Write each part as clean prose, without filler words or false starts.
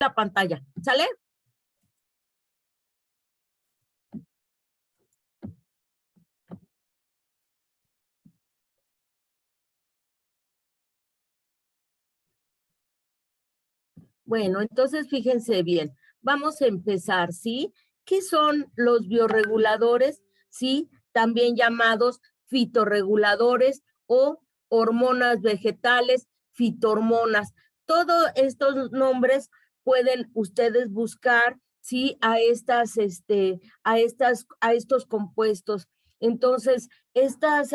la pantalla, ¿sale? Bueno, entonces fíjense bien, vamos a empezar, ¿sí? ¿Qué son los bioreguladores? ¿Sí? También llamados fitorreguladores o hormonas vegetales, fitohormonas. Todos estos nombres pueden ustedes buscar, ¿sí? A estos compuestos. Entonces, estas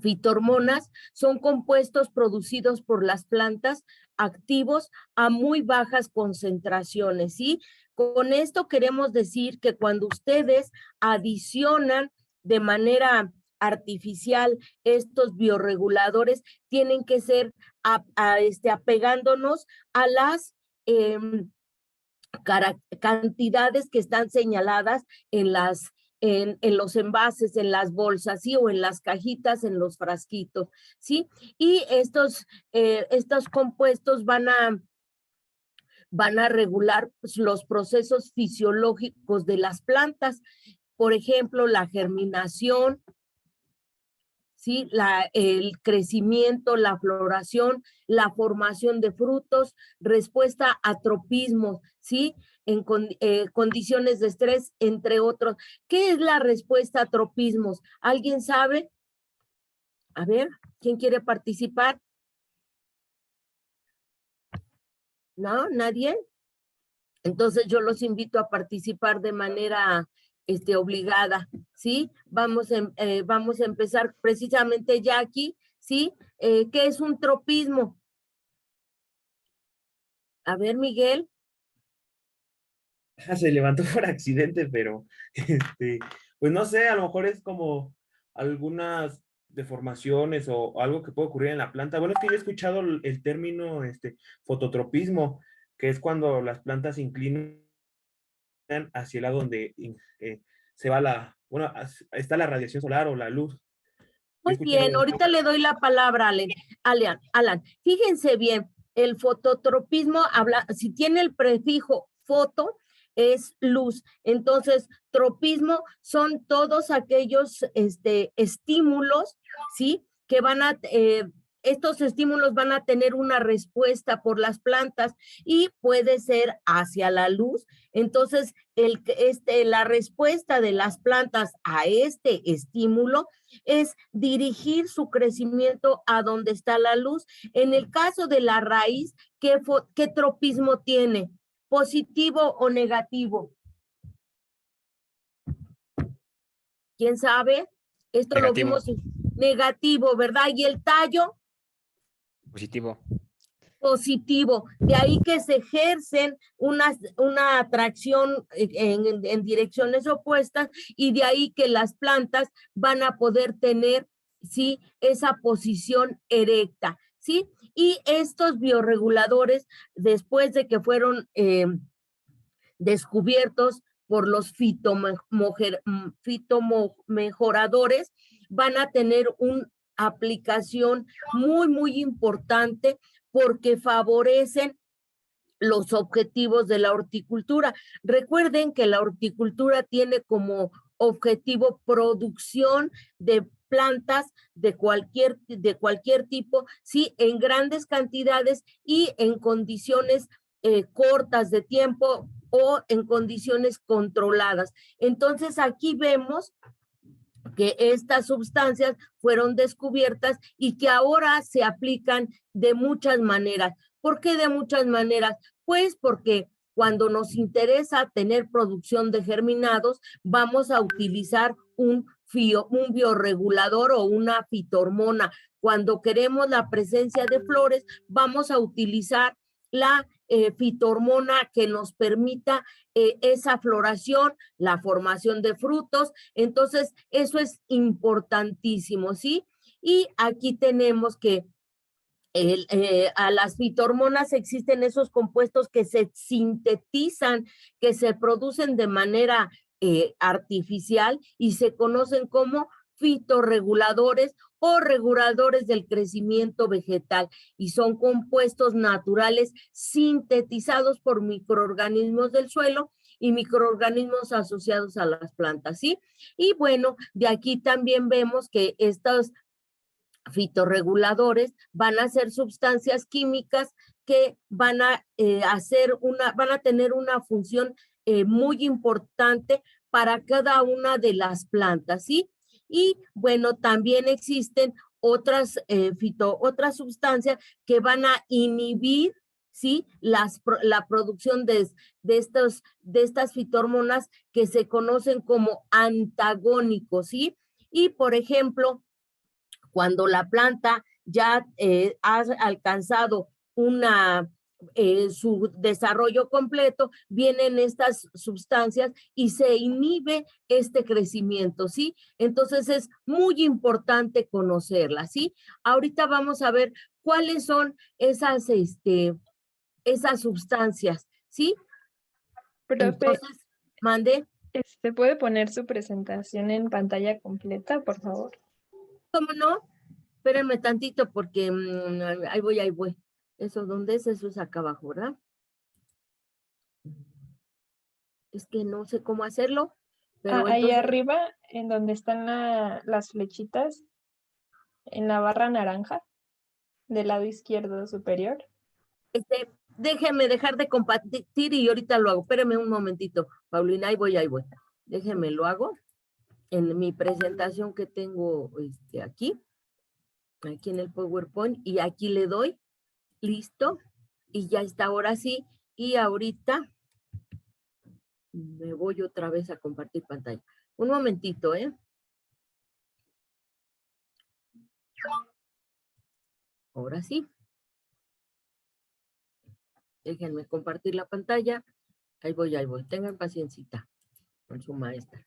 fitohormonas son compuestos producidos por las plantas activos a muy bajas concentraciones, ¿sí? Con esto queremos decir que cuando ustedes adicionan de manera artificial estos bioreguladores, tienen que ser apegándonos a las cantidades que están señaladas en los envases, en las bolsas, ¿sí? O en las cajitas, en los frasquitos, ¿sí? Y estos compuestos van a regular los procesos fisiológicos de las plantas, por ejemplo, la germinación, ¿sí? El crecimiento, la floración, la formación de frutos, respuesta a tropismos, ¿sí? En condiciones de estrés, entre otros. ¿Qué es la respuesta a tropismos? ¿Alguien sabe? A ver, ¿quién quiere participar? ¿No? ¿Nadie? Entonces yo los invito a participar de manera obligada, ¿sí? Vamos a empezar precisamente ya aquí, ¿sí? ¿Qué es un tropismo? A ver, Miguel. Se levantó por accidente, pero pues no sé, a lo mejor es como algunas deformaciones o algo que puede ocurrir en la planta. Bueno, es que yo he escuchado el término fototropismo, que es cuando las plantas se inclinan hacia el lado donde se va está la radiación solar o la luz. Muy bien, ahorita le doy la palabra a Alan. Fíjense bien, el fototropismo si tiene el prefijo foto, es luz. Entonces, tropismo son todos aquellos estímulos, ¿sí? Que estos estímulos van a tener una respuesta por las plantas y puede ser hacia la luz. Entonces, la respuesta de las plantas a este estímulo es dirigir su crecimiento a donde está la luz. En el caso de la raíz, ¿qué tropismo tiene? ¿Positivo o negativo? ¿Quién sabe? Esto Negativo. lo vimos negativo, ¿verdad? ¿Y el tallo? Positivo. Positivo. De ahí que se ejercen una atracción en direcciones opuestas y de ahí que las plantas van a poder tener, ¿sí? Esa posición erecta, ¿sí? Y estos bioreguladores, después de que fueron descubiertos por los fitomejoradores, van a tener una aplicación muy, muy importante porque favorecen los objetivos de la horticultura. Recuerden que la horticultura tiene como objetivo producción de plantas de cualquier tipo, sí, en grandes cantidades y en condiciones cortas de tiempo o en condiciones controladas. Entonces aquí vemos que estas sustancias fueron descubiertas y que ahora se aplican de muchas maneras. ¿Por qué de muchas maneras? Pues porque cuando nos interesa tener producción de germinados, vamos a utilizar un bioregulador o una fitohormona. Cuando queremos la presencia de flores, vamos a utilizar la fitohormona que nos permita esa floración, la formación de frutos. Entonces, eso es importantísimo, ¿sí? Y aquí tenemos que a las fitohormonas existen esos compuestos que se sintetizan, que se producen de manera artificial y se conocen como fitorreguladores o reguladores del crecimiento vegetal y son compuestos naturales sintetizados por microorganismos del suelo y microorganismos asociados a las plantas, ¿sí? Y bueno, de aquí también vemos que estos fitorreguladores van a ser sustancias químicas que van a tener una función muy importante para cada una de las plantas, ¿sí? Y bueno, también existen otras sustancias que van a inhibir, ¿sí? La producción de estas fitohormonas que se conocen como antagónicos, ¿sí? Y por ejemplo, cuando la planta ya ha alcanzado su desarrollo completo, vienen estas sustancias y se inhibe este crecimiento, ¿sí? Entonces es muy importante conocerlas, ¿sí? Ahorita vamos a ver cuáles son esas sustancias, ¿sí? Profe, Entonces, mande. ¿puede poner su presentación en pantalla completa, por favor? ¿Cómo no? Espérenme tantito porque ahí voy. ¿Eso dónde es? Eso es acá abajo, ¿verdad? Es que no sé cómo hacerlo. Pero ahí entonces, arriba, en donde están las flechitas, en la barra naranja, del lado izquierdo superior. déjeme dejar de compartir y ahorita lo hago. Espérenme un momentito, Paulina, ahí voy. Déjeme lo hago en mi presentación que tengo aquí en el PowerPoint, y aquí le doy, listo, y ya está, ahora sí, y ahorita me voy otra vez a compartir pantalla. Un momentito, ¿eh? Ahora sí. Déjenme compartir la pantalla. Ahí voy. Tengan paciencia con su maestra.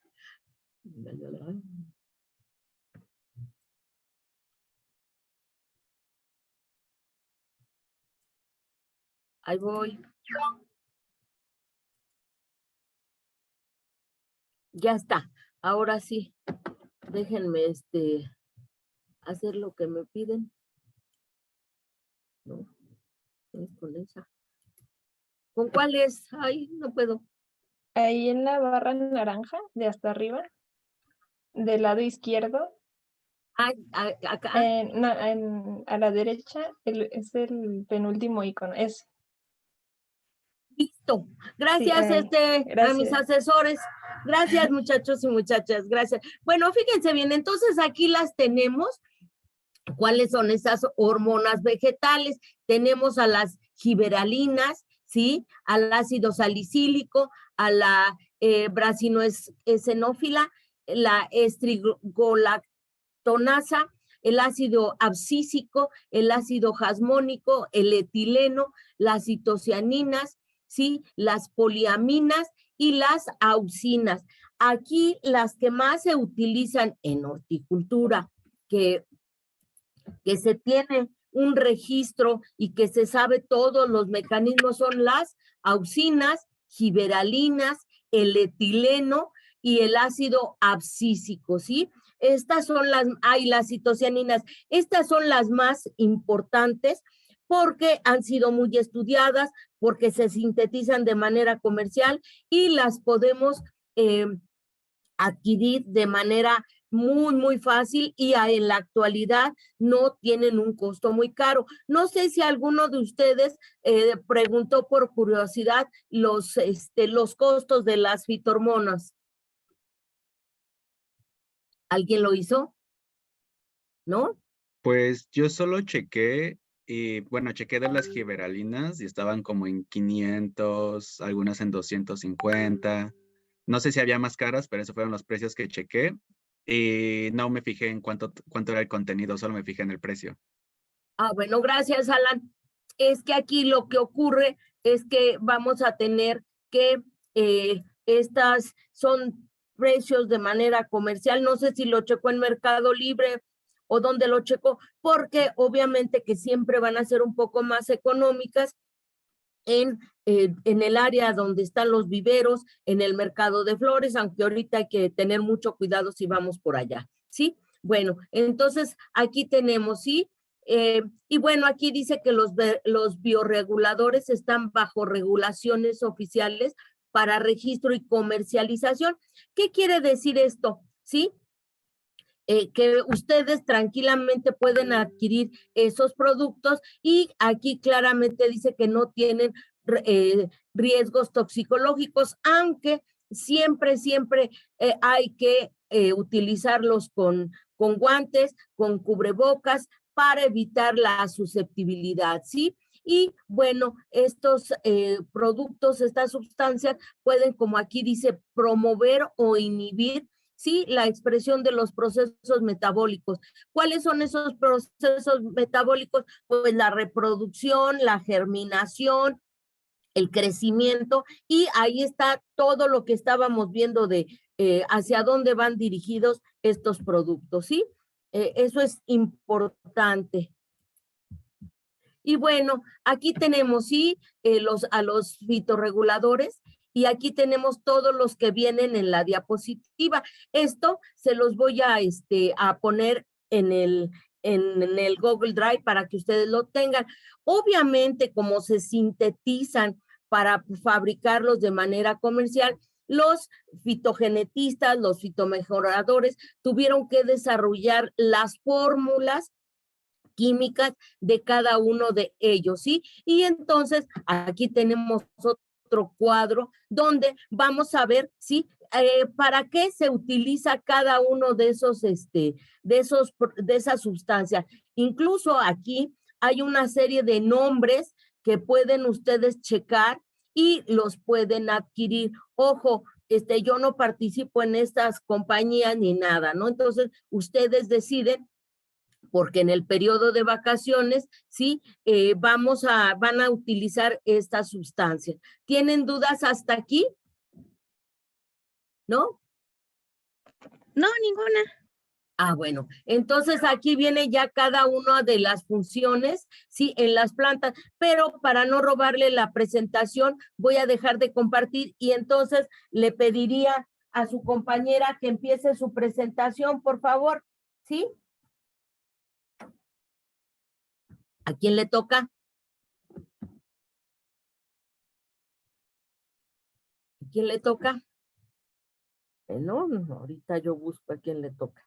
Ahí voy. Ya está. Ahora sí. Déjenme hacer lo que me piden. No, es con esa. ¿Con cuál es? Ay, no puedo. Ahí en la barra naranja, de hasta arriba, del lado izquierdo. Acá. No, a la derecha es el penúltimo icono. Listo. Gracias, Sí, a mis gracias. asesores. Gracias, muchachos y muchachas. Gracias. Bueno, fíjense bien, entonces aquí las tenemos. ¿Cuáles son esas hormonas vegetales? Tenemos a las giberalinas, ¿sí? Al ácido salicílico, a la brasinoesenófila, la estrigolactonasa, el ácido abscísico, el ácido jasmónico, el etileno, las citocianinas, ¿sí? Las poliaminas y las auxinas. Aquí las que más se utilizan en horticultura, que se tiene un registro y que se sabe todos los mecanismos, son las auxinas, giberalinas, el etileno y el ácido abscísico, ¿sí? Estas son las citocianinas, estas son las más importantes porque han sido muy estudiadas, porque se sintetizan de manera comercial y las podemos adquirir de manera muy fácil y en la actualidad no tienen un costo muy caro. No sé si alguno de ustedes preguntó por curiosidad los costos de las fitohormonas. ¿Alguien lo hizo? ¿No? Pues yo solo chequé y bueno, chequé de las giberalinas y estaban como en 500, algunas en 250. No sé si había más caras, pero esos fueron los precios que chequé. Y no me fijé en cuánto era el contenido, solo me fijé en el precio. Bueno, gracias, Alan. Es que aquí lo que ocurre es que vamos a tener que estas son precios de manera comercial. No sé si lo checó en Mercado Libre o dónde lo checó, porque obviamente que siempre van a ser un poco más económicas en el área donde están los viveros, en el mercado de flores, aunque ahorita hay que tener mucho cuidado si vamos por allá, ¿sí? Bueno, entonces aquí tenemos, ¿sí? Y bueno, aquí dice que los bioreguladores están bajo regulaciones oficiales para registro y comercialización. ¿Qué quiere decir esto? ¿Sí? Que ustedes tranquilamente pueden adquirir esos productos y aquí claramente dice que no tienen riesgos toxicológicos, aunque siempre hay que utilizarlos con guantes, con cubrebocas para evitar la susceptibilidad, ¿sí? Y bueno, estos productos, estas sustancias pueden, como aquí dice, promover o inhibir, ¿sí? La expresión de los procesos metabólicos. ¿Cuáles son esos procesos metabólicos? Pues la reproducción, la germinación, el crecimiento, y ahí está todo lo que estábamos viendo de hacia dónde van dirigidos estos productos, ¿sí? Eso es importante. Y bueno, aquí tenemos, sí, a los fitorreguladores, y aquí tenemos todos los que vienen en la diapositiva. Esto se los voy a poner en el Google Drive para que ustedes lo tengan. Obviamente, como se sintetizan para fabricarlos de manera comercial, los fitogenetistas, los fitomejoradores tuvieron que desarrollar las fórmulas químicas de cada uno de ellos, ¿sí? Y entonces aquí tenemos otro cuadro donde vamos a ver, ¿sí? ¿Para qué se utiliza cada uno de esas sustancias? Incluso aquí hay una serie de nombres que pueden ustedes checar y los pueden adquirir. Ojo, yo no participo en estas compañías ni nada, ¿no? Entonces, ustedes deciden, porque en el periodo de vacaciones, sí, van a utilizar esta sustancia. ¿Tienen dudas hasta aquí? ¿No? No, ninguna. Ah, bueno, entonces aquí viene ya cada una de las funciones, sí, en las plantas, pero para no robarle la presentación, voy a dejar de compartir y entonces le pediría a su compañera que empiece su presentación, por favor, ¿sí? ¿A quién le toca? ¿A quién le toca? No, ahorita yo busco a quién le toca.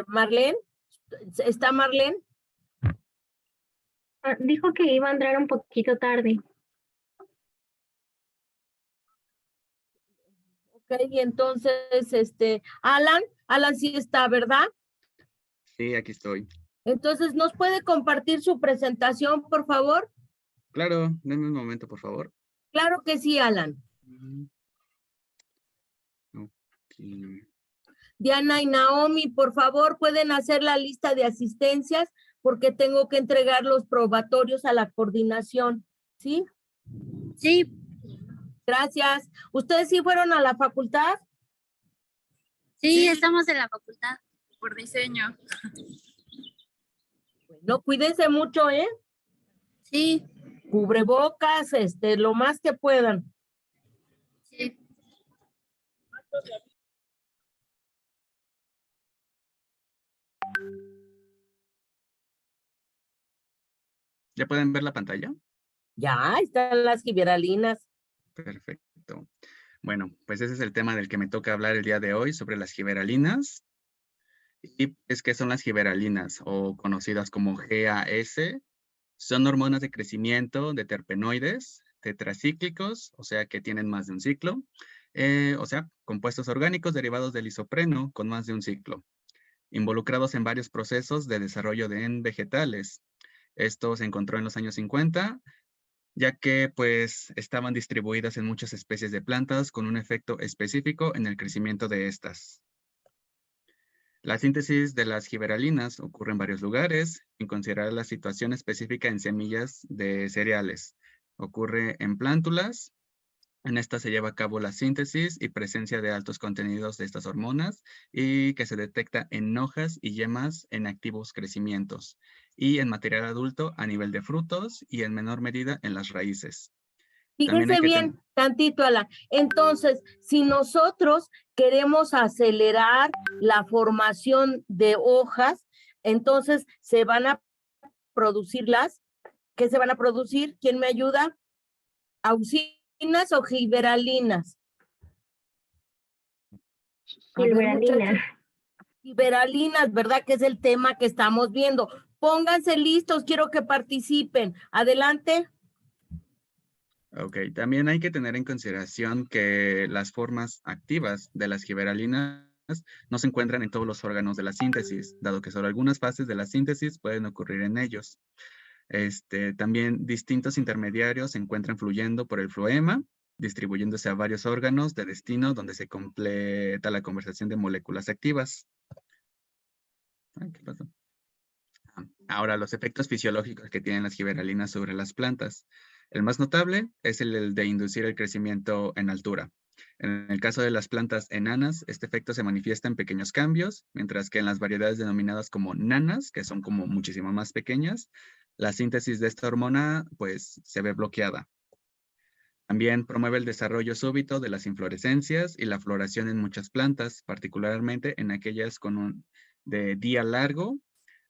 Marlene, ¿está Marlene? Dijo que iba a entrar un poquito tarde. Ok, y entonces, Alan sí está, ¿verdad? Sí, aquí estoy. Entonces, ¿nos puede compartir su presentación, por favor? Claro, denme un momento, por favor. Claro que sí, Alan. Okay. Diana y Naomi, por favor, pueden hacer la lista de asistencias porque tengo que entregar los probatorios a la coordinación, ¿sí? Sí. Gracias. ¿Ustedes sí fueron a la facultad? Sí, estamos en la facultad. Por diseño. Bueno, cuídense mucho, ¿eh? Sí. Cubrebocas, lo más que puedan. Sí. ¿Ya pueden ver la pantalla? Ya están las giberalinas. Perfecto. Bueno, pues ese es el tema del que me toca hablar el día de hoy, sobre las giberalinas. Y es que son las giberalinas, o conocidas como GAS. Son hormonas de crecimiento de terpenoides, tetracíclicos, o sea que tienen más de un ciclo, o sea, compuestos orgánicos derivados del isopreno con más de un ciclo, involucrados en varios procesos de desarrollo en vegetales. Esto se encontró en los años 50, ya que pues estaban distribuidas en muchas especies de plantas con un efecto específico en el crecimiento de estas. La síntesis de las giberalinas ocurre en varios lugares, sin considerar la situación específica en semillas de cereales. Ocurre en plántulas. En esta se lleva a cabo la síntesis y presencia de altos contenidos de estas hormonas y que se detecta en hojas y yemas en activos crecimientos y en material adulto a nivel de frutos y en menor medida en las raíces. También hay Fíjense que bien, tantito, Alan. Entonces, si nosotros queremos acelerar la formación de hojas, entonces se van a producir ¿qué se van a producir? ¿Quién me ayuda? ¿Auxinas o giberalinas? A ver, Gilberalina. muchachos. Giberalinas, ¿verdad? Que es el tema que estamos viendo. Pónganse listos, quiero que participen. Adelante. Ok, también hay que tener en consideración que las formas activas de las giberalinas no se encuentran en todos los órganos de la síntesis, dado que solo algunas fases de la síntesis pueden ocurrir en ellos. También distintos intermediarios se encuentran fluyendo por el floema, distribuyéndose a varios órganos de destino donde se completa la conversación de moléculas activas. Ay, ¿qué pasó? Ahora, los efectos fisiológicos que tienen las giberalinas sobre las plantas. El más notable es el de inducir el crecimiento en altura. En el caso de las plantas enanas, este efecto se manifiesta en pequeños cambios, mientras que en las variedades denominadas como nanas, que son como muchísimo más pequeñas, la síntesis de esta hormona pues se ve bloqueada. También promueve el desarrollo súbito de las inflorescencias y la floración en muchas plantas, particularmente en aquellas de día largo,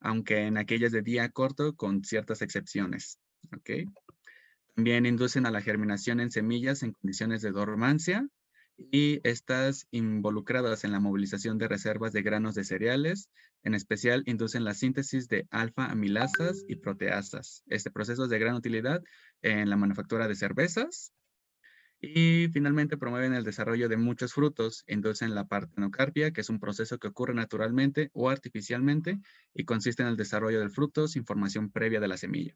aunque en aquellas de día corto con ciertas excepciones. ¿Okay? También inducen a la germinación en semillas en condiciones de dormancia y estas involucradas en la movilización de reservas de granos de cereales, en especial inducen la síntesis de alfa-amilasas y proteasas. Este proceso es de gran utilidad en la manufactura de cervezas. Y finalmente promueven el desarrollo de muchos frutos, inducen la partenocarpia, que es un proceso que ocurre naturalmente o artificialmente y consiste en el desarrollo del fruto sin formación previa de la semilla.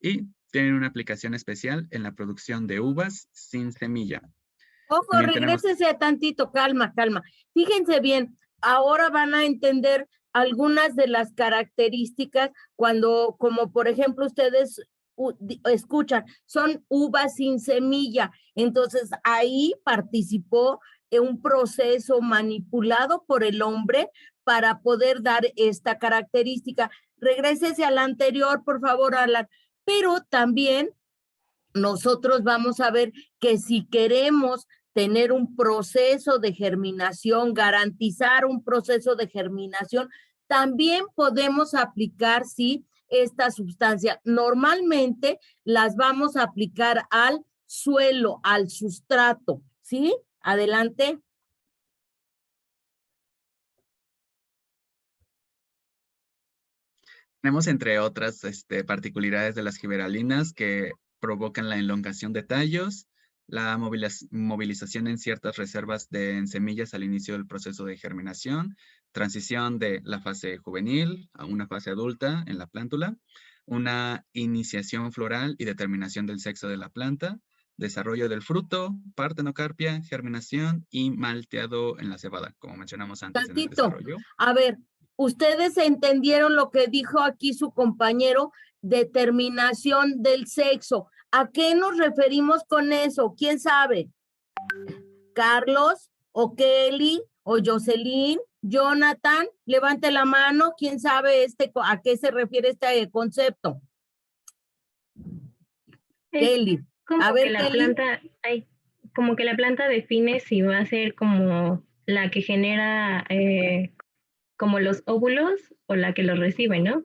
Y tienen una aplicación especial en la producción de uvas sin semilla. Ojo, También tenemos- regrésese tantito, calma, calma. Fíjense bien, ahora van a entender algunas de las características cuando, como por ejemplo, ustedes escuchan, son uvas sin semilla. Entonces, ahí participó en un proceso manipulado por el hombre para poder dar esta característica. Regrésese a la anterior, por favor, Alan. Pero también nosotros vamos a ver que si queremos tener un proceso de germinación, garantizar un proceso de germinación, también podemos aplicar, sí, esta sustancia. Normalmente las vamos a aplicar al suelo, al sustrato, ¿sí? Adelante. Tenemos entre otras particularidades de las giberalinas que provocan la elongación de tallos, la movilización en ciertas reservas en semillas al inicio del proceso de germinación, transición de la fase juvenil a una fase adulta en la plántula, una iniciación floral y determinación del sexo de la planta, desarrollo del fruto, partenocarpia, germinación y malteado en la cebada, como mencionamos antes en el Tantito. desarrollo. A ver, ¿ustedes entendieron lo que dijo aquí su compañero? Determinación del sexo. ¿A qué nos referimos con eso? ¿Quién sabe? ¿Carlos o Kelly o Jocelyn? Jonathan, levante la mano. ¿Quién sabe a qué se refiere este concepto? Es Kelly. como A ver, que la Kelly. planta, como que la planta define si va a ser como la que genera como los óvulos o la que los recibe, ¿no?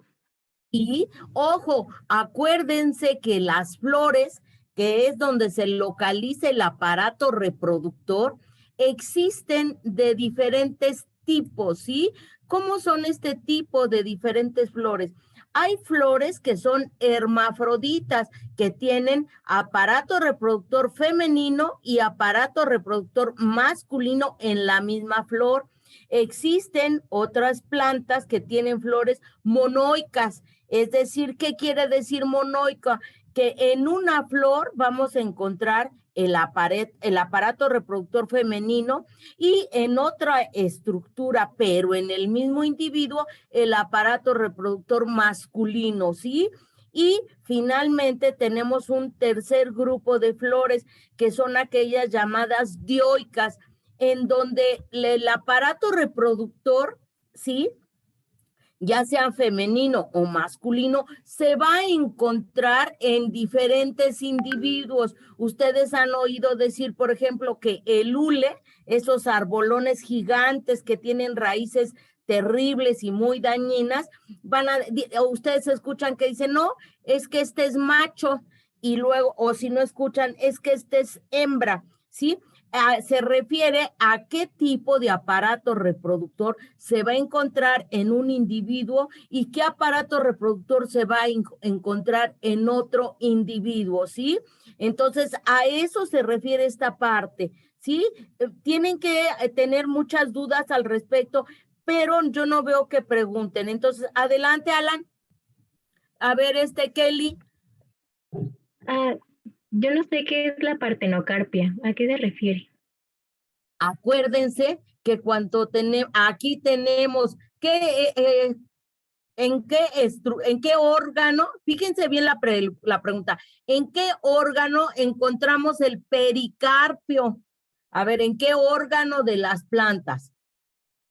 Y, ojo, acuérdense que las flores, que es donde se localiza el aparato reproductor, existen de diferentes tipos, ¿sí? ¿Cómo son este tipo de diferentes flores? Hay flores que son hermafroditas, que tienen aparato reproductor femenino y aparato reproductor masculino en la misma flor. Existen otras plantas que tienen flores monoicas, es decir, ¿qué quiere decir monoica? Que en una flor vamos a encontrar el aparato reproductor femenino y en otra estructura, pero en el mismo individuo, el aparato reproductor masculino, ¿sí? Y finalmente tenemos un tercer grupo de flores que son aquellas llamadas dioicas, en donde el aparato reproductor, ¿sí?, ya sea femenino o masculino, se va a encontrar en diferentes individuos. Ustedes han oído decir, por ejemplo, que el hule, esos arbolones gigantes que tienen raíces terribles y muy dañinas, ustedes escuchan que dicen, no, es que este es macho, y luego, o si no escuchan, es que este es hembra, ¿sí? Se refiere a qué tipo de aparato reproductor se va a encontrar en un individuo y qué aparato reproductor se va a encontrar en otro individuo, ¿sí? Entonces, a eso se refiere esta parte, ¿sí? Tienen que tener muchas dudas al respecto, pero yo no veo que pregunten. Entonces, adelante, Alan. A ver, Kelly. Yo no sé qué es la partenocarpia. ¿A qué se refiere? Acuérdense que cuando aquí tenemos ¿en qué órgano? Fíjense bien la pregunta. ¿En qué órgano encontramos el pericarpio? A ver, ¿en qué órgano de las plantas?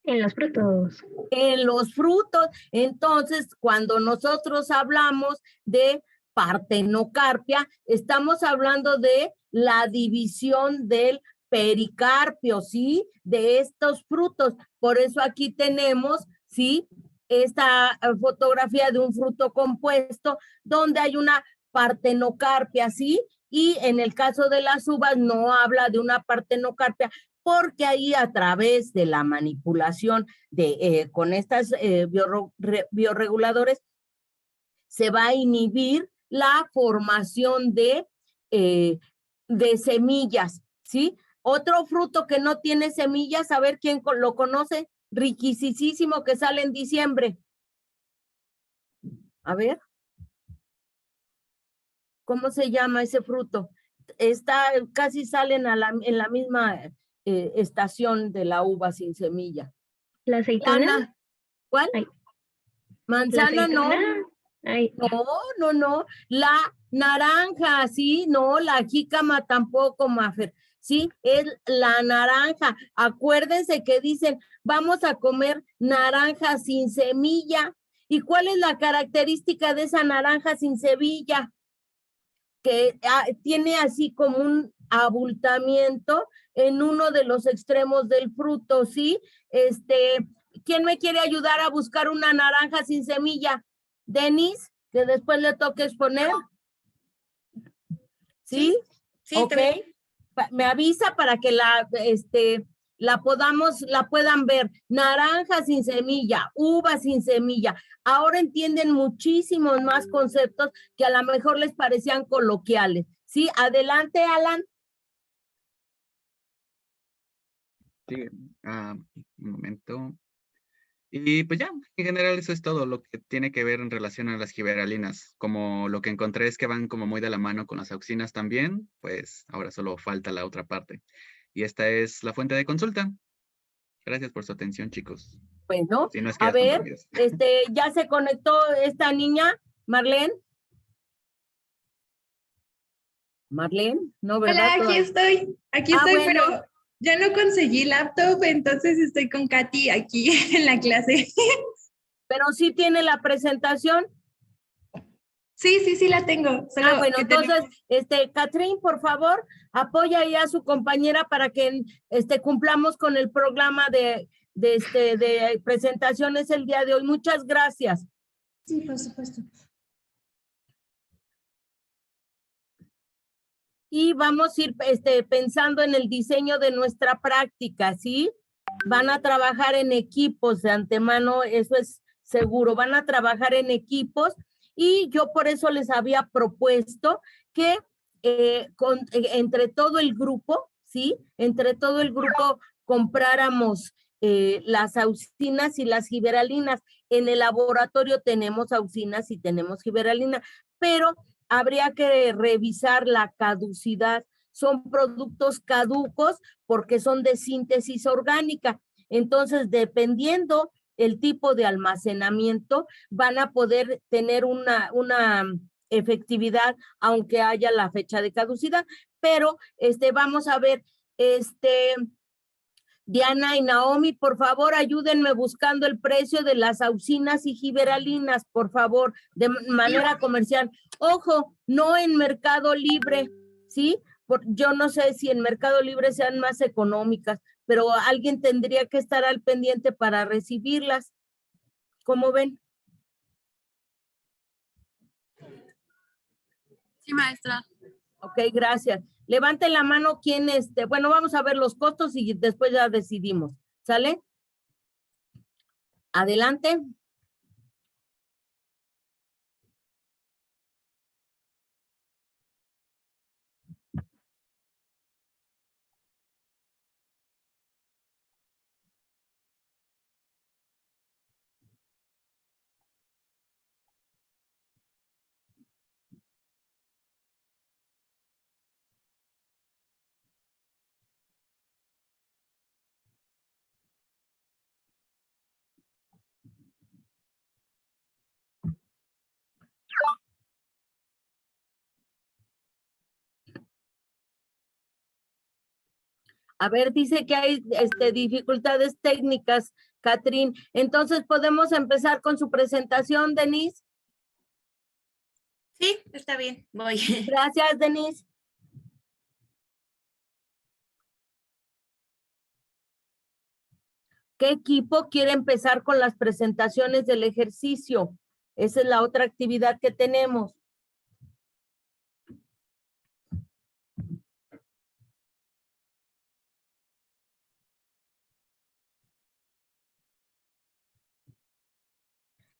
En los frutos. En los frutos. Entonces, cuando nosotros hablamos de partenocarpia, estamos hablando de la división del pericarpio, ¿sí? De estos frutos. Por eso aquí tenemos, ¿sí? Esta fotografía de un fruto compuesto donde hay una partenocarpia, ¿sí? Y en el caso de las uvas no habla de una partenocarpia porque ahí a través de la manipulación con estas bioreguladores se va a inhibir la formación de semillas, ¿sí? Otro fruto que no tiene semillas, a ver quién lo conoce, riquisísimo que sale en diciembre. A ver. ¿Cómo se llama ese fruto? Casi salen en la misma estación de la uva sin semilla. ¿La aceituna? ¿Cuál? Ay. Manzana no. Ay. No. La naranja, sí, no, la jícama tampoco, Mafer. Sí, es la naranja. Acuérdense que dicen, vamos a comer naranja sin semilla. ¿Y cuál es la característica de esa naranja sin semilla? Que tiene así como un abultamiento en uno de los extremos del fruto, ¿sí? ¿Quién me quiere ayudar a buscar una naranja sin semilla? Denis, que después le toque exponer. ¿Sí? Sí, ok. Me avisa para que la puedan ver. Naranja sin semilla, uva sin semilla. Ahora entienden muchísimos más conceptos que a lo mejor les parecían coloquiales. Sí, adelante, Alan. Sí, un momento. Y pues ya, en general eso es todo lo que tiene que ver en relación a las giberalinas. Como lo que encontré es que van como muy de la mano con las auxinas también, pues ahora solo falta la otra parte. Y esta es la fuente de consulta. Gracias por su atención, chicos. Bueno, Si no es que a ya están ver, dormidos. ya se conectó esta niña, Marlene. Marlene, ¿no, verdad? Hola, aquí estoy, bueno. pero ya no conseguí laptop, entonces estoy con Katy aquí en la clase. Pero sí tiene la presentación. Sí, la tengo. Bueno, entonces, Catherine, por favor, apoya ahí a su compañera para que cumplamos con el programa de presentaciones el día de hoy. Muchas gracias. Sí, por supuesto. Y vamos a ir pensando en el diseño de nuestra práctica, ¿sí? Van a trabajar en equipos de antemano, eso es seguro, van a trabajar en equipos y yo por eso les había propuesto que entre todo el grupo, ¿sí? Entre todo el grupo compráramos las auxinas y las giberalinas. En el laboratorio tenemos auxinas y tenemos giberalinas, pero habría que revisar la caducidad. Son productos caducos porque son de síntesis orgánica. Entonces, dependiendo el tipo de almacenamiento, van a poder tener una efectividad, aunque haya la fecha de caducidad. Pero vamos a ver, Diana y Naomi, por favor, ayúdenme buscando el precio de las auxinas y giberalinas, por favor, de manera comercial. Ojo, no en Mercado Libre, ¿sí? Yo no sé si en Mercado Libre sean más económicas, pero alguien tendría que estar al pendiente para recibirlas. ¿Cómo ven? Sí, maestra. Ok, gracias. Levanten la mano quien bueno, vamos a ver los costos y después ya decidimos. ¿Sale? Adelante. A ver, dice que hay dificultades técnicas, Catrín. Entonces, ¿podemos empezar con su presentación, Denise? Sí, está bien, voy. Gracias, Denise. ¿Qué equipo quiere empezar con las presentaciones del ejercicio? Esa es la otra actividad que tenemos.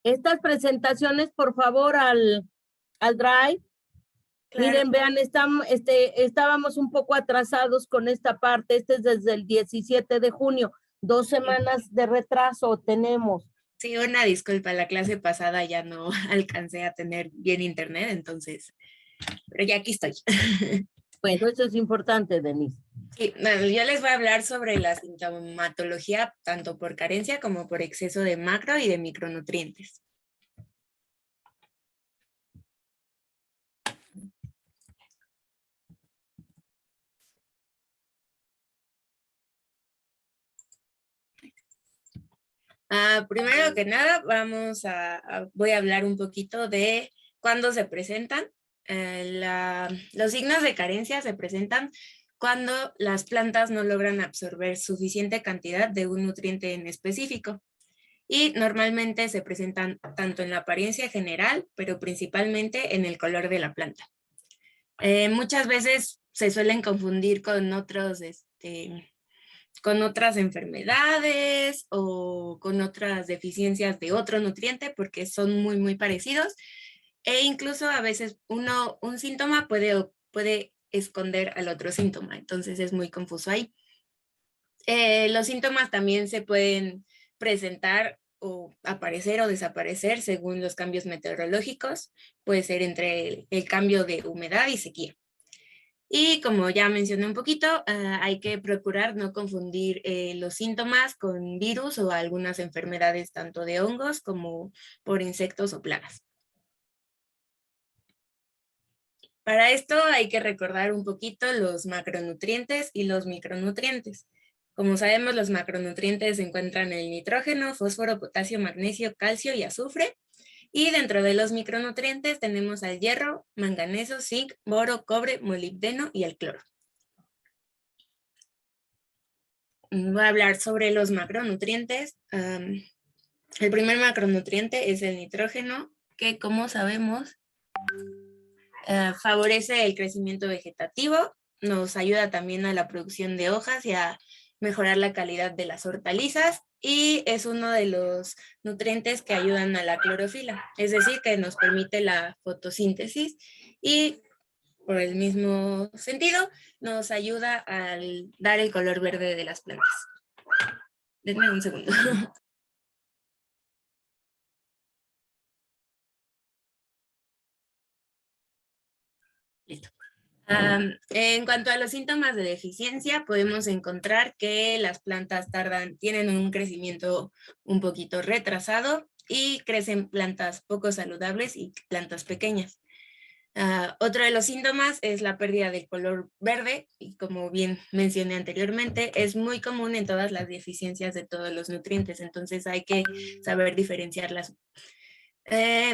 Estas presentaciones, por favor, al Drive. Claro. Miren, vean, estábamos un poco atrasados con esta parte. Este es desde el 17 de junio. 2 semanas de retraso tenemos. Sí, una disculpa, la clase pasada ya no alcancé a tener bien internet, entonces, pero ya aquí estoy. Bueno, eso es importante, Denise. Sí, bueno, yo les voy a hablar sobre la sintomatología tanto por carencia como por exceso de macro y de micronutrientes. Primero que nada, voy a hablar un poquito de cuándo se presentan. Los signos de carencia se presentan cuando las plantas no logran absorber suficiente cantidad de un nutriente en específico. Y normalmente se presentan tanto en la apariencia general, pero principalmente en el color de la planta. Muchas veces se suelen confundir con otras enfermedades o con otras deficiencias de otro nutriente porque son muy, muy parecidos. E incluso a veces un síntoma puede esconder al otro síntoma, entonces es muy confuso ahí. Los síntomas también se pueden presentar o aparecer o desaparecer según los cambios meteorológicos, puede ser entre el cambio de humedad y sequía. Y como ya mencioné un poquito, hay que procurar no confundir los síntomas con virus o algunas enfermedades tanto de hongos como por insectos o plagas. Para esto hay que recordar un poquito los macronutrientes y los micronutrientes. Como sabemos, los macronutrientes se encuentran en el nitrógeno, fósforo, potasio, magnesio, calcio y azufre. Y dentro de los micronutrientes tenemos al hierro, manganeso, zinc, boro, cobre, molibdeno y el cloro. Voy a hablar sobre los macronutrientes. El primer macronutriente es el nitrógeno, que como sabemos favorece el crecimiento vegetativo, nos ayuda también a la producción de hojas y a mejorar la calidad de las hortalizas y es uno de los nutrientes que ayudan a la clorofila, es decir, que nos permite la fotosíntesis y por el mismo sentido nos ayuda a dar el color verde de las plantas. Denme un segundo. Listo. En cuanto a los síntomas de deficiencia, podemos encontrar que las plantas tienen un crecimiento un poquito retrasado y crecen plantas poco saludables y plantas pequeñas. Otro de los síntomas es la pérdida del color verde y como bien mencioné anteriormente, es muy común en todas las deficiencias de todos los nutrientes, entonces hay que saber diferenciarlas.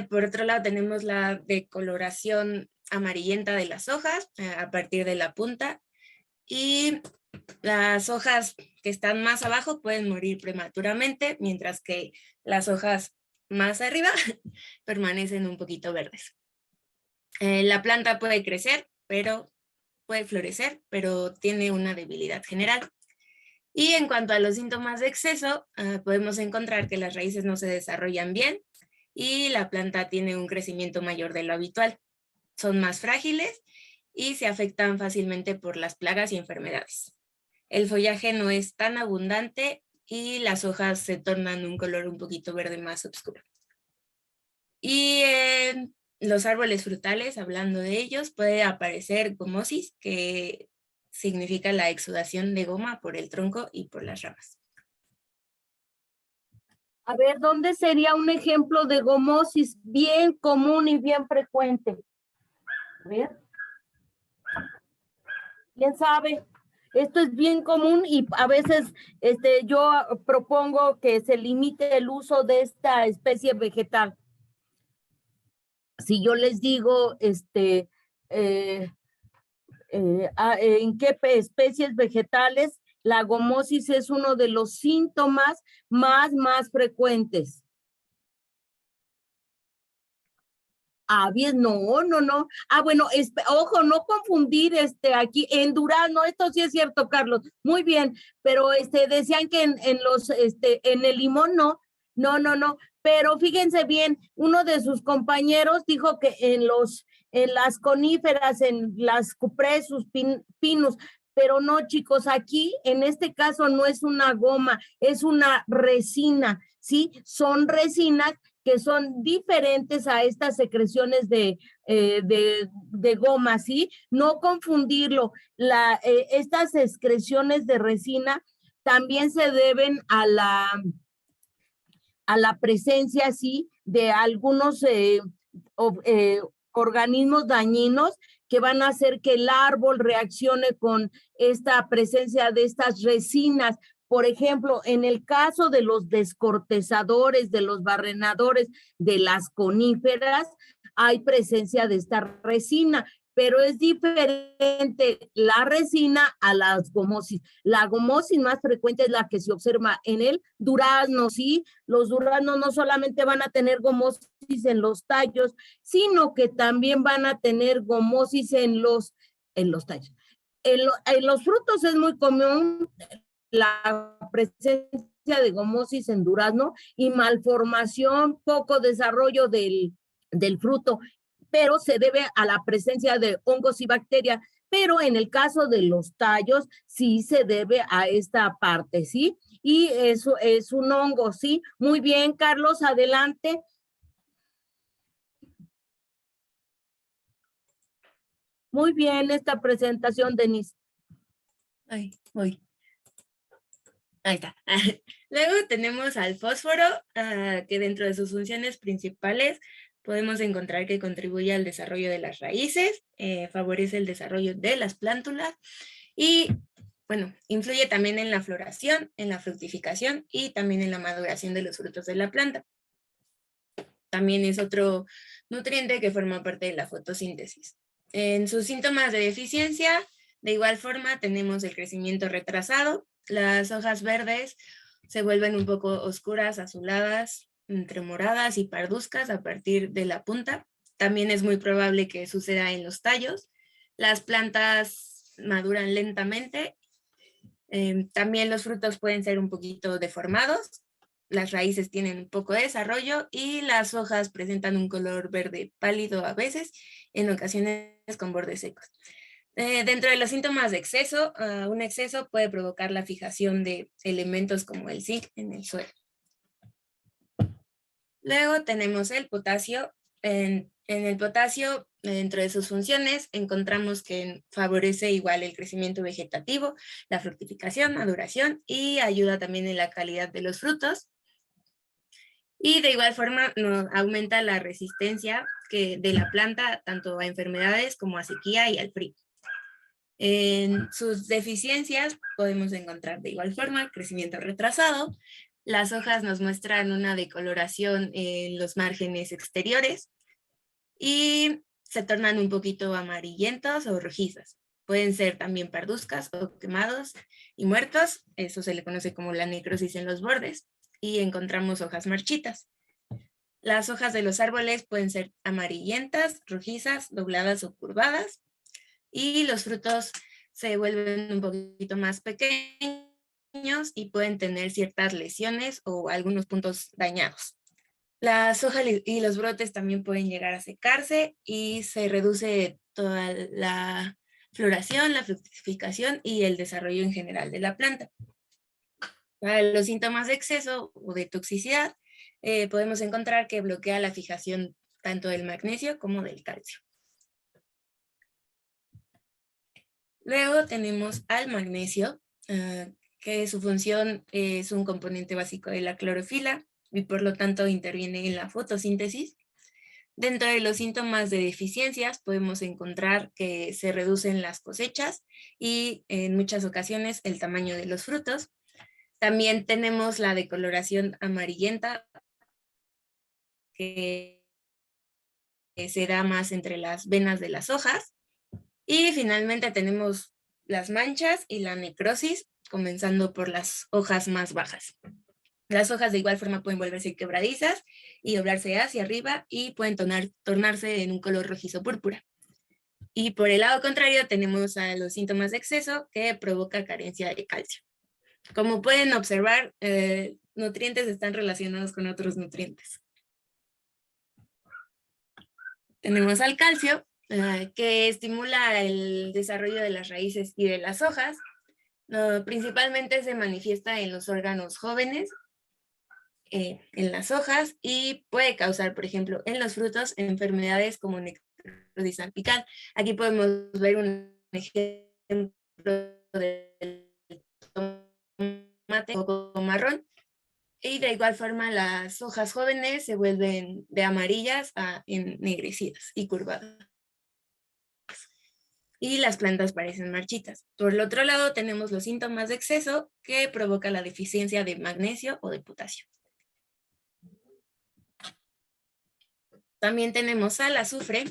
Por otro lado tenemos la decoloración amarillenta de las hojas a partir de la punta y las hojas que están más abajo pueden morir prematuramente, mientras que las hojas más arriba permanecen un poquito verdes. La planta puede crecer, puede florecer, pero tiene una debilidad general. Y en cuanto a los síntomas de exceso, podemos encontrar que las raíces no se desarrollan bien y la planta tiene un crecimiento mayor de lo habitual. Son más frágiles y se afectan fácilmente por las plagas y enfermedades. El follaje no es tan abundante y las hojas se tornan un color un poquito verde más oscuro. Y los árboles frutales, hablando de ellos, puede aparecer gomosis, que significa la exudación de goma por el tronco y por las ramas. A ver, ¿dónde sería un ejemplo de gomosis bien común y bien frecuente? A ver. ¿Quién sabe? Esto es bien común y a veces yo propongo que se limite el uso de esta especie vegetal. Si yo les digo, en qué especies vegetales la gomosis es uno de los síntomas más frecuentes. Bien, no. Bueno, ojo, no confundir aquí en durazno, esto sí es cierto, Carlos, muy bien, pero decían que en el limón no, pero fíjense bien, uno de sus compañeros dijo que en las coníferas, en las cupresus, pinus, pero no, chicos, aquí en este caso no es una goma, es una resina, ¿sí? Son resinas que son diferentes a estas secreciones de goma, ¿sí? No confundirlo. Estas excreciones de resina también se deben a la presencia, sí, de algunos organismos dañinos que van a hacer que el árbol reaccione con esta presencia de estas resinas. Por ejemplo, en el caso de los descortezadores, de los barrenadores, de las coníferas, hay presencia de esta resina, pero es diferente la resina a las gomosis. La gomosis más frecuente es la que se observa en el durazno, ¿sí? Los duraznos no solamente van a tener gomosis en los tallos, sino que también van a tener gomosis en los tallos. En los frutos es muy común la presencia de gomosis en durazno y malformación, poco desarrollo del fruto, pero se debe a la presencia de hongos y bacterias, pero en el caso de los tallos sí se debe a esta parte, ¿sí? Y eso es un hongo, ¿sí? Muy bien, Carlos, adelante. Muy bien esta presentación, Denise. Ahí está. Luego tenemos al fósforo, que dentro de sus funciones principales podemos encontrar que contribuye al desarrollo de las raíces, favorece el desarrollo de las plántulas y, bueno, influye también en la floración, en la fructificación y también en la maduración de los frutos de la planta. También es otro nutriente que forma parte de la fotosíntesis. En sus síntomas de deficiencia, de igual forma, tenemos el crecimiento retrasado, las hojas verdes se vuelven un poco oscuras, azuladas, entre moradas y parduzcas a partir de la punta. También es muy probable que suceda en los tallos. Las plantas maduran lentamente. También los frutos pueden ser un poquito deformados. Las raíces tienen un poco de desarrollo y las hojas presentan un color verde pálido a veces, en ocasiones con bordes secos. Dentro de los síntomas de exceso, un exceso puede provocar la fijación de elementos como el zinc en el suelo. Luego tenemos el potasio. En el potasio, dentro de sus funciones, encontramos que favorece igual el crecimiento vegetativo, la fructificación, maduración y ayuda también en la calidad de los frutos. Y de igual forma nos aumenta la resistencia de la planta tanto a enfermedades como a sequía y al frío. En sus deficiencias podemos encontrar de igual forma crecimiento retrasado. Las hojas nos muestran una decoloración en los márgenes exteriores y se tornan un poquito amarillentos o rojizas. Pueden ser también parduzcas o quemados y muertos. Eso se le conoce como la necrosis en los bordes. Y encontramos hojas marchitas. Las hojas de los árboles pueden ser amarillentas, rojizas, dobladas o curvadas. Y los frutos se vuelven un poquito más pequeños y pueden tener ciertas lesiones o algunos puntos dañados. Las hojas y los brotes también pueden llegar a secarse y se reduce toda la floración, la fructificación y el desarrollo en general de la planta. Para los síntomas de exceso o de toxicidad, podemos encontrar que bloquea la fijación tanto del magnesio como del calcio. Luego tenemos al magnesio, que su función es un componente básico de la clorofila y por lo tanto interviene en la fotosíntesis. Dentro de los síntomas de deficiencias podemos encontrar que se reducen las cosechas y en muchas ocasiones el tamaño de los frutos. También tenemos la decoloración amarillenta que se da más entre las venas de las hojas. Y finalmente tenemos las manchas y la necrosis, comenzando por las hojas más bajas. Las hojas de igual forma pueden volverse quebradizas y doblarse hacia arriba y pueden tornarse en un color rojizo púrpura. Y por el lado contrario tenemos a los síntomas de exceso que provoca carencia de calcio. Como pueden observar, nutrientes están relacionados con otros nutrientes. Tenemos al calcio, que estimula el desarrollo de las raíces y de las hojas. Principalmente se manifiesta en los órganos jóvenes, en las hojas, y puede causar, por ejemplo, en los frutos, enfermedades como necrosis salpicada. Aquí podemos ver un ejemplo del tomate o marrón. Y de igual forma las hojas jóvenes se vuelven de amarillas a ennegrecidas y curvadas. Y las plantas parecen marchitas. Por el otro lado tenemos los síntomas de exceso que provoca la deficiencia de magnesio o de potasio. También tenemos al azufre.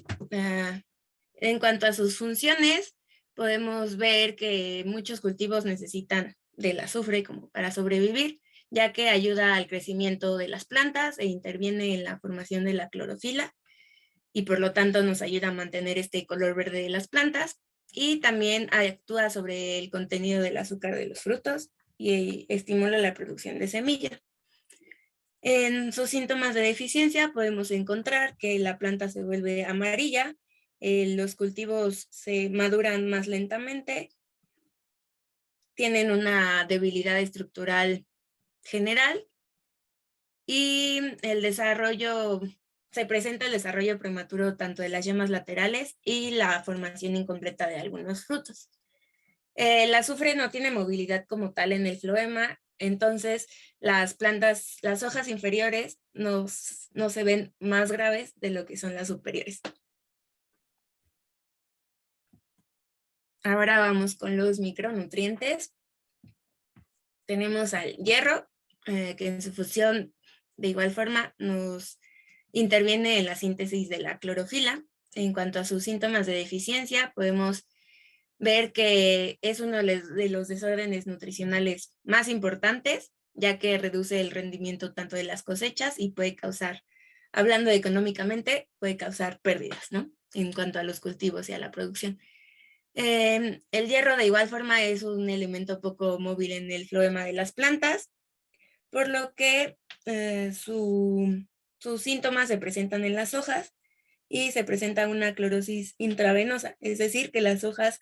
En cuanto a sus funciones, podemos ver que muchos cultivos necesitan del azufre como para sobrevivir, ya que ayuda al crecimiento de las plantas e interviene en la formación de la clorofila y por lo tanto nos ayuda a mantener este color verde de las plantas y también actúa sobre el contenido del azúcar de los frutos y estimula la producción de semillas. En sus síntomas de deficiencia podemos encontrar que la planta se vuelve amarilla, los cultivos se maduran más lentamente, tienen una debilidad estructural general y se presenta el desarrollo prematuro tanto de las yemas laterales y la formación incompleta de algunos frutos. El azufre no tiene movilidad como tal en el floema, entonces las hojas inferiores no se ven más graves de lo que son las superiores. Ahora vamos con los micronutrientes. Tenemos al hierro, que en su función de igual forma nos interviene en la síntesis de la clorofila. En cuanto a sus síntomas de deficiencia, podemos ver que es uno de los desórdenes nutricionales más importantes, ya que reduce el rendimiento tanto de las cosechas y puede causar, hablando económicamente, puede causar pérdidas, ¿no? En cuanto a los cultivos y a la producción. El hierro de igual forma es un elemento poco móvil en el floema de las plantas, por lo que sus síntomas se presentan en las hojas y se presenta una clorosis intravenosa, es decir, que las hojas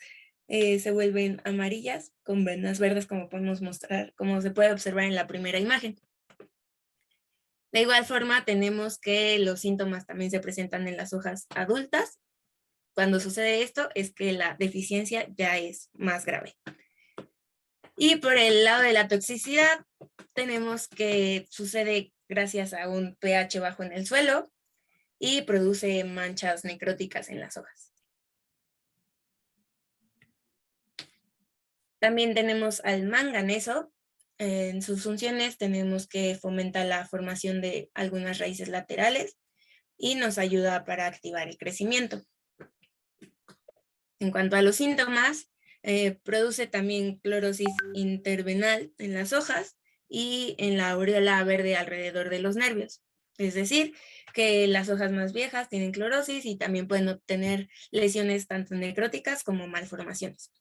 se vuelven amarillas con venas verdes, como podemos mostrar, como se puede observar en la primera imagen. De igual forma tenemos que los síntomas también se presentan en las hojas adultas. Cuando sucede esto es que la deficiencia ya es más grave. Y por el lado de la toxicidad, tenemos que sucede gracias a un pH bajo en el suelo y produce manchas necróticas en las hojas. También tenemos al manganeso. En sus funciones tenemos que fomentar la formación de algunas raíces laterales y nos ayuda para activar el crecimiento. En cuanto a los síntomas, produce también clorosis intervenal en las hojas y en la aureola verde alrededor de los nervios. Es decir, que las hojas más viejas tienen clorosis y también pueden obtener lesiones tanto necróticas como malformaciones.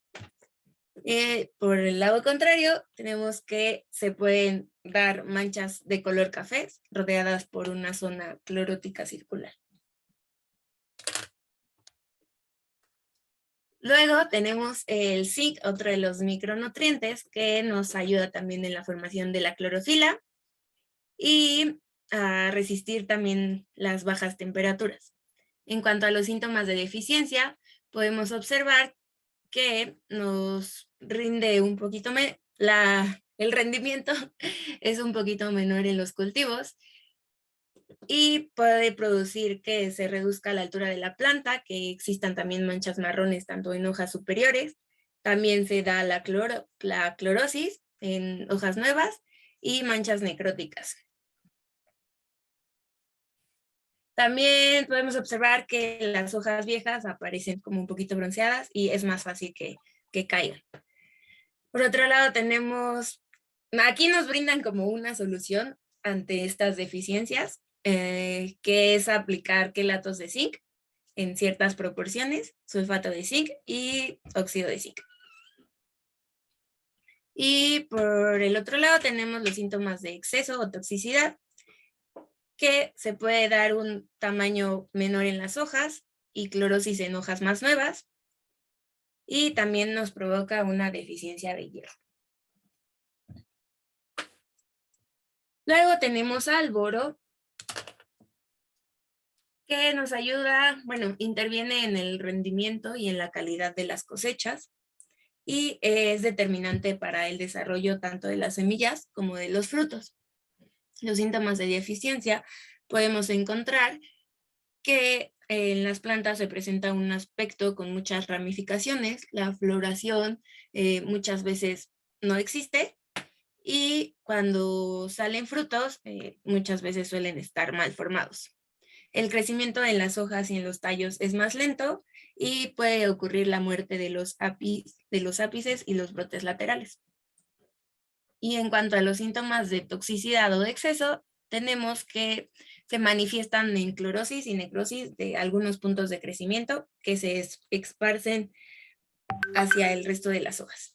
Por el lado contrario, tenemos que se pueden dar manchas de color café rodeadas por una zona clorótica circular. Luego tenemos el zinc, otro de los micronutrientes que nos ayuda también en la formación de la clorofila y a resistir también las bajas temperaturas. En cuanto a los síntomas de deficiencia, podemos observar que nos rinde un poquito el rendimiento es un poquito menor en los cultivos y puede producir que se reduzca la altura de la planta, que existan también manchas marrones tanto en hojas superiores. También se da la clorosis en hojas nuevas y manchas necróticas. También podemos observar que las hojas viejas aparecen como un poquito bronceadas y es más fácil que caigan. Por otro lado aquí nos brindan como una solución ante estas deficiencias, que es aplicar quelatos de zinc en ciertas proporciones, sulfato de zinc y óxido de zinc. Y por el otro lado tenemos los síntomas de exceso o toxicidad, que se puede dar un tamaño menor en las hojas y clorosis en hojas más nuevas, y también nos provoca una deficiencia de hierro. Luego tenemos al boro, que nos ayuda, interviene en el rendimiento y en la calidad de las cosechas, y es determinante para el desarrollo tanto de las semillas como de los frutos. Los síntomas de deficiencia podemos encontrar que en las plantas se presenta un aspecto con muchas ramificaciones, la floración muchas veces no existe y cuando salen frutos muchas veces suelen estar mal formados. El crecimiento en las hojas y en los tallos es más lento y puede ocurrir la muerte de los ápices y los brotes laterales. Y en cuanto a los síntomas de toxicidad o de exceso, tenemos que se manifiestan en clorosis y necrosis de algunos puntos de crecimiento que se esparcen hacia el resto de las hojas,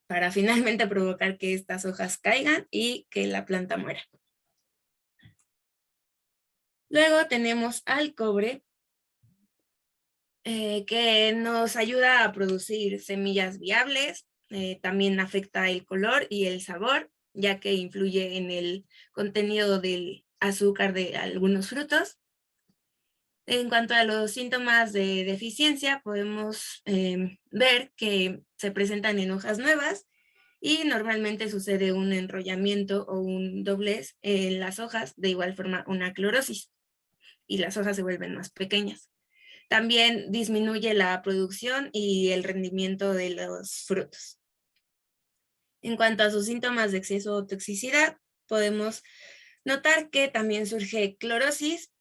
para finalmente provocar que estas hojas caigan y que la planta muera. Luego tenemos al cobre, que nos ayuda a producir semillas viables. También afecta el color y el sabor, ya que influye en el contenido del azúcar de algunos frutos. En cuanto a los síntomas de deficiencia, podemos ver que se presentan en hojas nuevas y normalmente sucede un enrollamiento o un doblez en las hojas, de igual forma una clorosis, y las hojas se vuelven más pequeñas. También disminuye la producción y el rendimiento de los frutos. En cuanto a sus síntomas de exceso o toxicidad, podemos notar que también surge clorosis,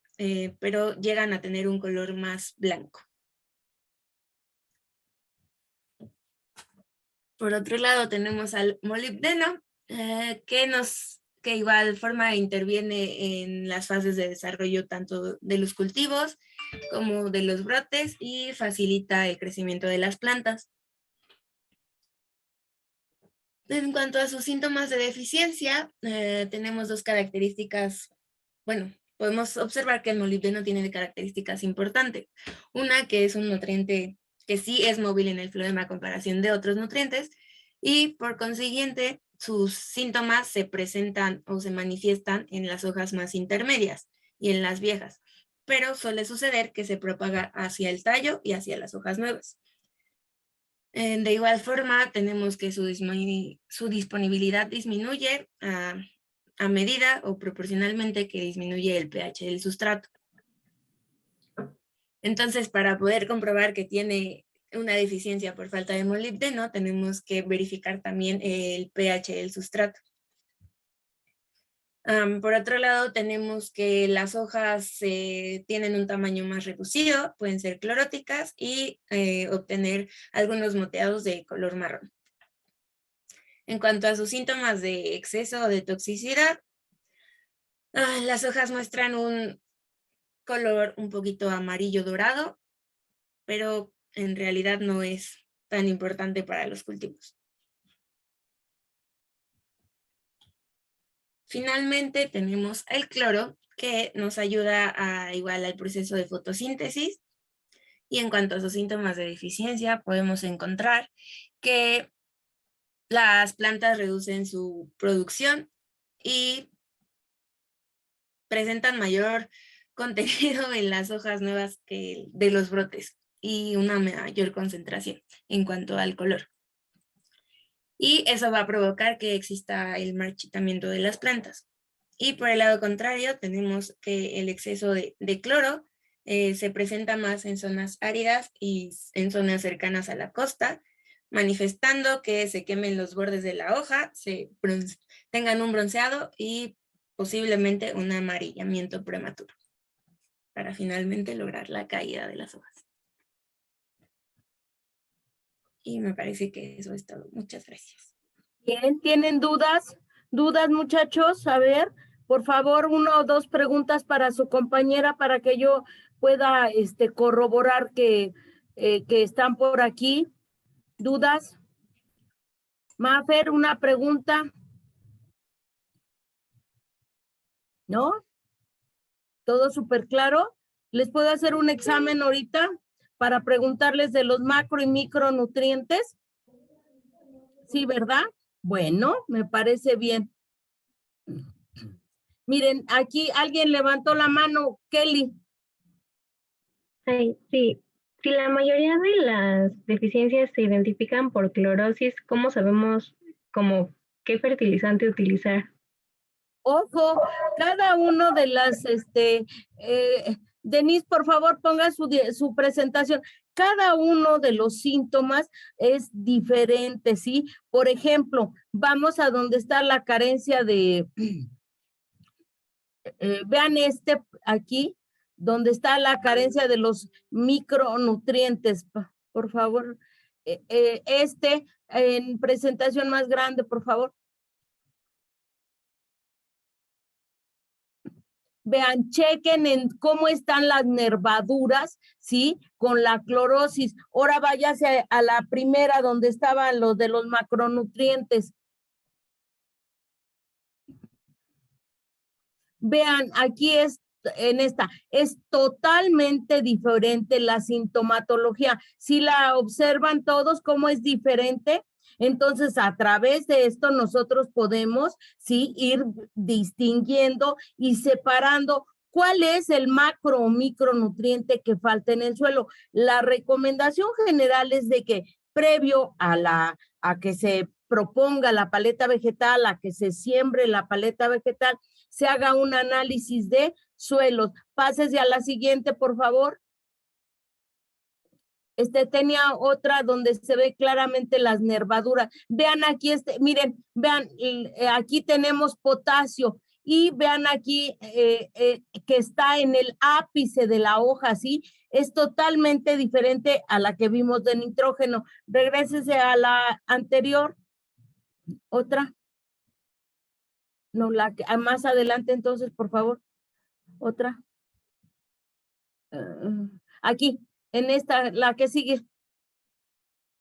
pero llegan a tener un color más blanco. Por otro lado tenemos al molibdeno, que igual forma interviene en las fases de desarrollo tanto de los cultivos como de los brotes y facilita el crecimiento de las plantas. En cuanto a sus síntomas de deficiencia, tenemos dos características. Podemos observar que el molibdeno tiene características importantes. Una, que es un nutriente que sí es móvil en el floema a comparación de otros nutrientes, y por consiguiente sus síntomas se presentan o se manifiestan en las hojas más intermedias y en las viejas, pero suele suceder que se propaga hacia el tallo y hacia las hojas nuevas. De igual forma, tenemos que su disponibilidad disminuye a medida o proporcionalmente que disminuye el pH del sustrato. Entonces, para poder comprobar que tiene una deficiencia por falta de molibdeno, tenemos que verificar también el pH del sustrato. Por otro lado, tenemos que las hojas tienen un tamaño más reducido, pueden ser cloróticas y obtener algunos moteados de color marrón. En cuanto a sus síntomas de exceso o de toxicidad, las hojas muestran un color un poquito amarillo dorado, pero en realidad no es tan importante para los cultivos. Finalmente tenemos el cloro, que nos ayuda igual al proceso de fotosíntesis. Y en cuanto a sus síntomas de deficiencia, podemos encontrar que las plantas reducen su producción y presentan mayor contenido en las hojas nuevas que de los brotes y una mayor concentración en cuanto al color. Y eso va a provocar que exista el marchitamiento de las plantas. Y por el lado contrario, tenemos que el exceso de cloro se presenta más en zonas áridas y en zonas cercanas a la costa, manifestando que se quemen los bordes de la hoja, tengan un bronceado y posiblemente un amarillamiento prematuro, para finalmente lograr la caída de las hojas. Y me parece que eso es todo. Muchas gracias. Bien, ¿tienen dudas? ¿Dudas, muchachos? A ver, por favor, 1 o 2 preguntas para su compañera para que yo pueda corroborar que están por aquí. ¿Dudas? Mafer, una pregunta. ¿No? ¿Todo súper claro? ¿Les puedo hacer un examen ahorita para preguntarles de los macro y micronutrientes? Sí, ¿verdad? Bueno, me parece bien. Miren, aquí alguien levantó la mano, Kelly. Ay, sí. Si la mayoría de las deficiencias se identifican por clorosis, ¿cómo sabemos qué fertilizante utilizar? Ojo, cada uno de las, Denise, por favor, ponga su presentación. Cada uno de los síntomas es diferente, ¿sí? Por ejemplo, vamos a donde está la carencia de, vean aquí, donde está la carencia de los micronutrientes, por favor. En presentación más grande, por favor. Vean, chequen en cómo están las nervaduras, ¿sí? Con la clorosis. Ahora váyase a la primera donde estaban los de los macronutrientes. Vean, aquí es totalmente diferente la sintomatología. Si la observan todos, cómo es diferente. Entonces, a través de esto nosotros podemos, sí, ir distinguiendo y separando cuál es el macro o micronutriente que falta en el suelo. La recomendación general es de que previo a que se proponga la paleta vegetal, a que se siembre la paleta vegetal, se haga un análisis de suelos. Pásese a la siguiente, por favor. Tenía otra donde se ve claramente las nervaduras. Vean aquí, miren, vean, aquí tenemos potasio y vean aquí que está en el ápice de la hoja, ¿sí? Es totalmente diferente a la que vimos de nitrógeno. Regrésese a la anterior. Otra. No, más adelante entonces, por favor. Otra. Aquí. En esta, la que sigue.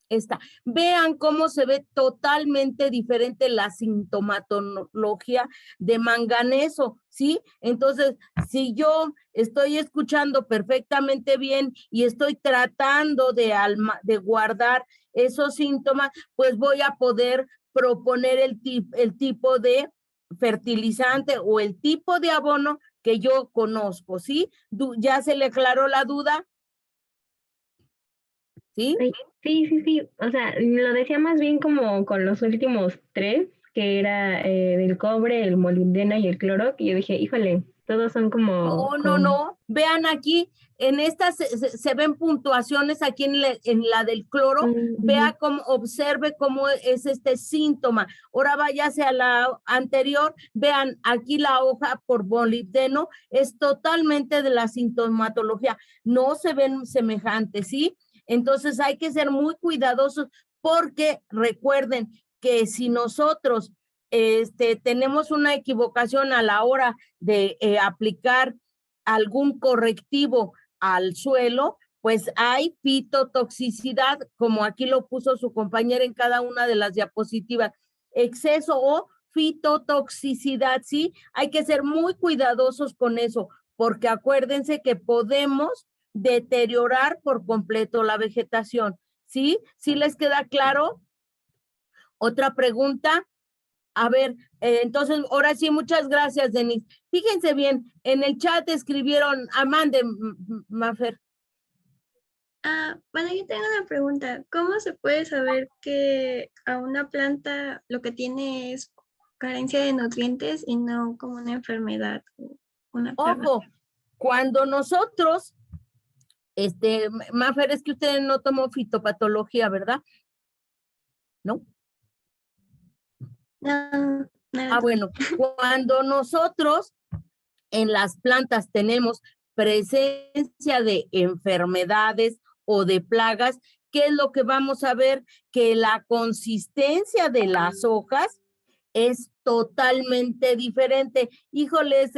Esta. Vean cómo se ve totalmente diferente la sintomatología de manganeso, ¿sí? Entonces, si yo estoy escuchando perfectamente bien y estoy tratando de guardar esos síntomas, pues voy a poder proponer el tipo de fertilizante o el tipo de abono que yo conozco, ¿sí? ¿Ya se le aclaró la duda? ¿Sí? Sí. O sea, lo decía más bien como con los últimos 3, que era del cobre, el molibdeno y el cloro, y yo dije, híjole, todos son como... No. Vean aquí, en estas se ven puntuaciones aquí en la del cloro. Vea cómo, observe cómo es este síntoma. Ahora váyase a la anterior. Vean aquí la hoja por molibdeno. Es totalmente de la sintomatología. No se ven semejantes, ¿sí? Entonces hay que ser muy cuidadosos porque recuerden que si nosotros tenemos una equivocación a la hora de aplicar algún correctivo al suelo, pues hay fitotoxicidad, como aquí lo puso su compañera en cada una de las diapositivas, exceso o fitotoxicidad, ¿sí? Hay que ser muy cuidadosos con eso, porque acuérdense que podemos deteriorar por completo la vegetación, ¿sí? ¿Sí les queda claro? Otra pregunta. A ver, entonces, ahora sí, muchas gracias, Denise. Fíjense bien, en el chat escribieron, Amanda, Mafer. Bueno, yo tengo una pregunta. ¿Cómo se puede saber que a una planta lo que tiene es carencia de nutrientes y no como una enfermedad? Una plaga? Ojo, cuando nosotros, Mafer, es que usted no tomó fitopatología, ¿verdad? ¿No? No, nada. Bueno, cuando nosotros en las plantas tenemos presencia de enfermedades o de plagas, ¿qué es lo que vamos a ver? Que la consistencia de las hojas es totalmente diferente. Híjoles,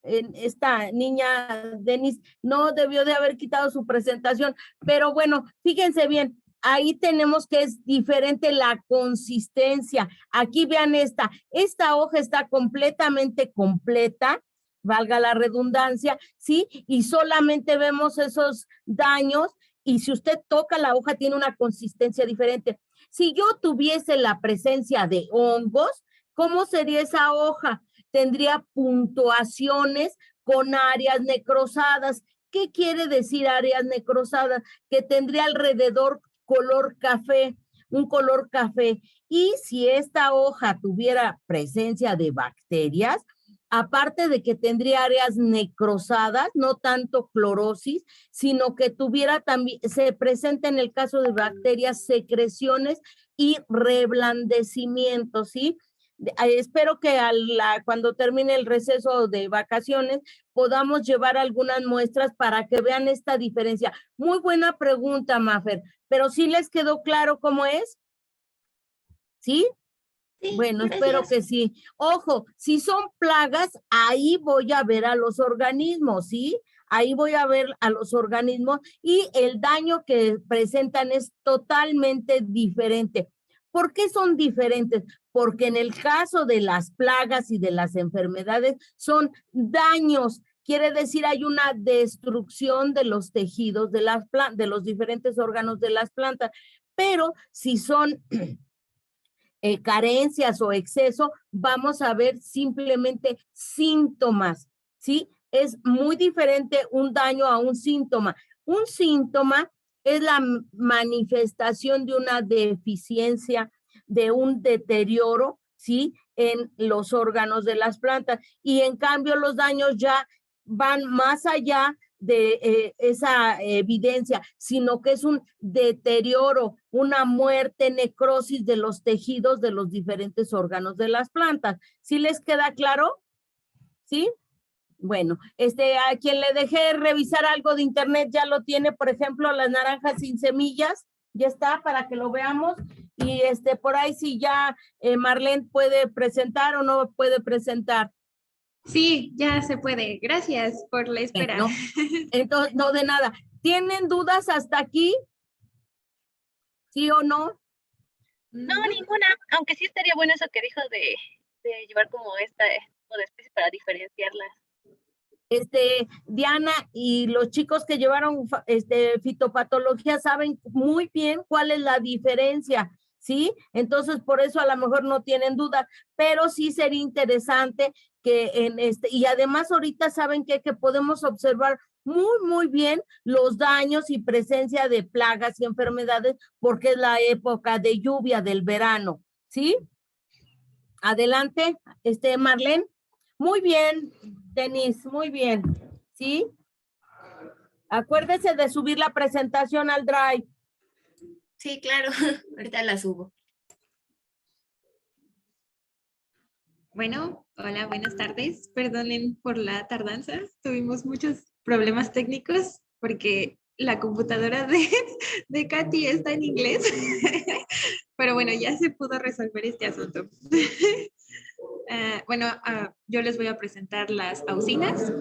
esta niña Denise no debió de haber quitado su presentación, pero bueno, fíjense bien, ahí tenemos que es diferente la consistencia. Aquí vean esta hoja está completamente completa, valga la redundancia, ¿sí? Y solamente vemos esos daños y si usted toca la hoja tiene una consistencia diferente. Si yo tuviese la presencia de hongos, ¿cómo sería esa hoja? Tendría puntuaciones con áreas necrosadas. ¿Qué quiere decir áreas necrosadas? Que tendría alrededor color café, un color café. Y si esta hoja tuviera presencia de bacterias, aparte de que tendría áreas necrosadas, no tanto clorosis, sino que tuviera también, se presenta en el caso de bacterias, secreciones y reblandecimiento, ¿sí? Espero que cuando termine el receso de vacaciones podamos llevar algunas muestras para que vean esta diferencia. Muy buena pregunta, Mafer, pero ¿sí les quedó claro cómo es? ¿Sí? Sí, Bueno, gracias. espero que sí. Ojo, si son plagas, ahí voy a ver a los organismos, ¿sí? Ahí voy a ver a los organismos y el daño que presentan es totalmente diferente. ¿Por qué son diferentes? Porque en el caso de las plagas y de las enfermedades son daños. Quiere decir, hay una destrucción de los tejidos de las plantas, de los diferentes órganos de las plantas. Pero si son carencias o exceso, vamos a ver simplemente síntomas, ¿sí? Es muy diferente un daño a un síntoma. Un síntoma es la manifestación de una deficiencia, de un deterioro, ¿sí? En los órganos de las plantas. Y en cambio los daños ya van más allá de esa evidencia, sino que es un deterioro, una muerte, necrosis de los tejidos de los diferentes órganos de las plantas. ¿Sí les queda claro? ¿Sí? Bueno, a quien le dejé revisar algo de internet ya lo tiene, por ejemplo, las naranjas sin semillas, ya está para que lo veamos. Y por ahí si ya Marlene puede presentar o no puede presentar. Sí, ya se puede. Gracias por la espera. No, entonces, no de nada. ¿Tienen dudas hasta aquí? ¿Sí o no? No, ninguna, aunque sí estaría bueno eso que dijo de llevar como esta tipo de especie para diferenciarlas. Diana y los chicos que llevaron fitopatología saben muy bien cuál es la diferencia, ¿sí? Entonces, por eso a lo mejor no tienen dudas, pero sí sería interesante que y además ahorita saben que podemos observar muy bien los daños y presencia de plagas y enfermedades porque es la época de lluvia del verano. ¿Sí? Adelante, Marlene. Muy bien, Denise, muy bien. ¿Sí? Acuérdese de subir la presentación al Drive. Sí, claro, ahorita la subo. Bueno, hola, buenas tardes. Perdonen por la tardanza. Tuvimos muchos problemas técnicos porque la computadora de Katy está en inglés. Pero bueno, ya se pudo resolver este asunto. Bueno, yo les voy a presentar las auxinas.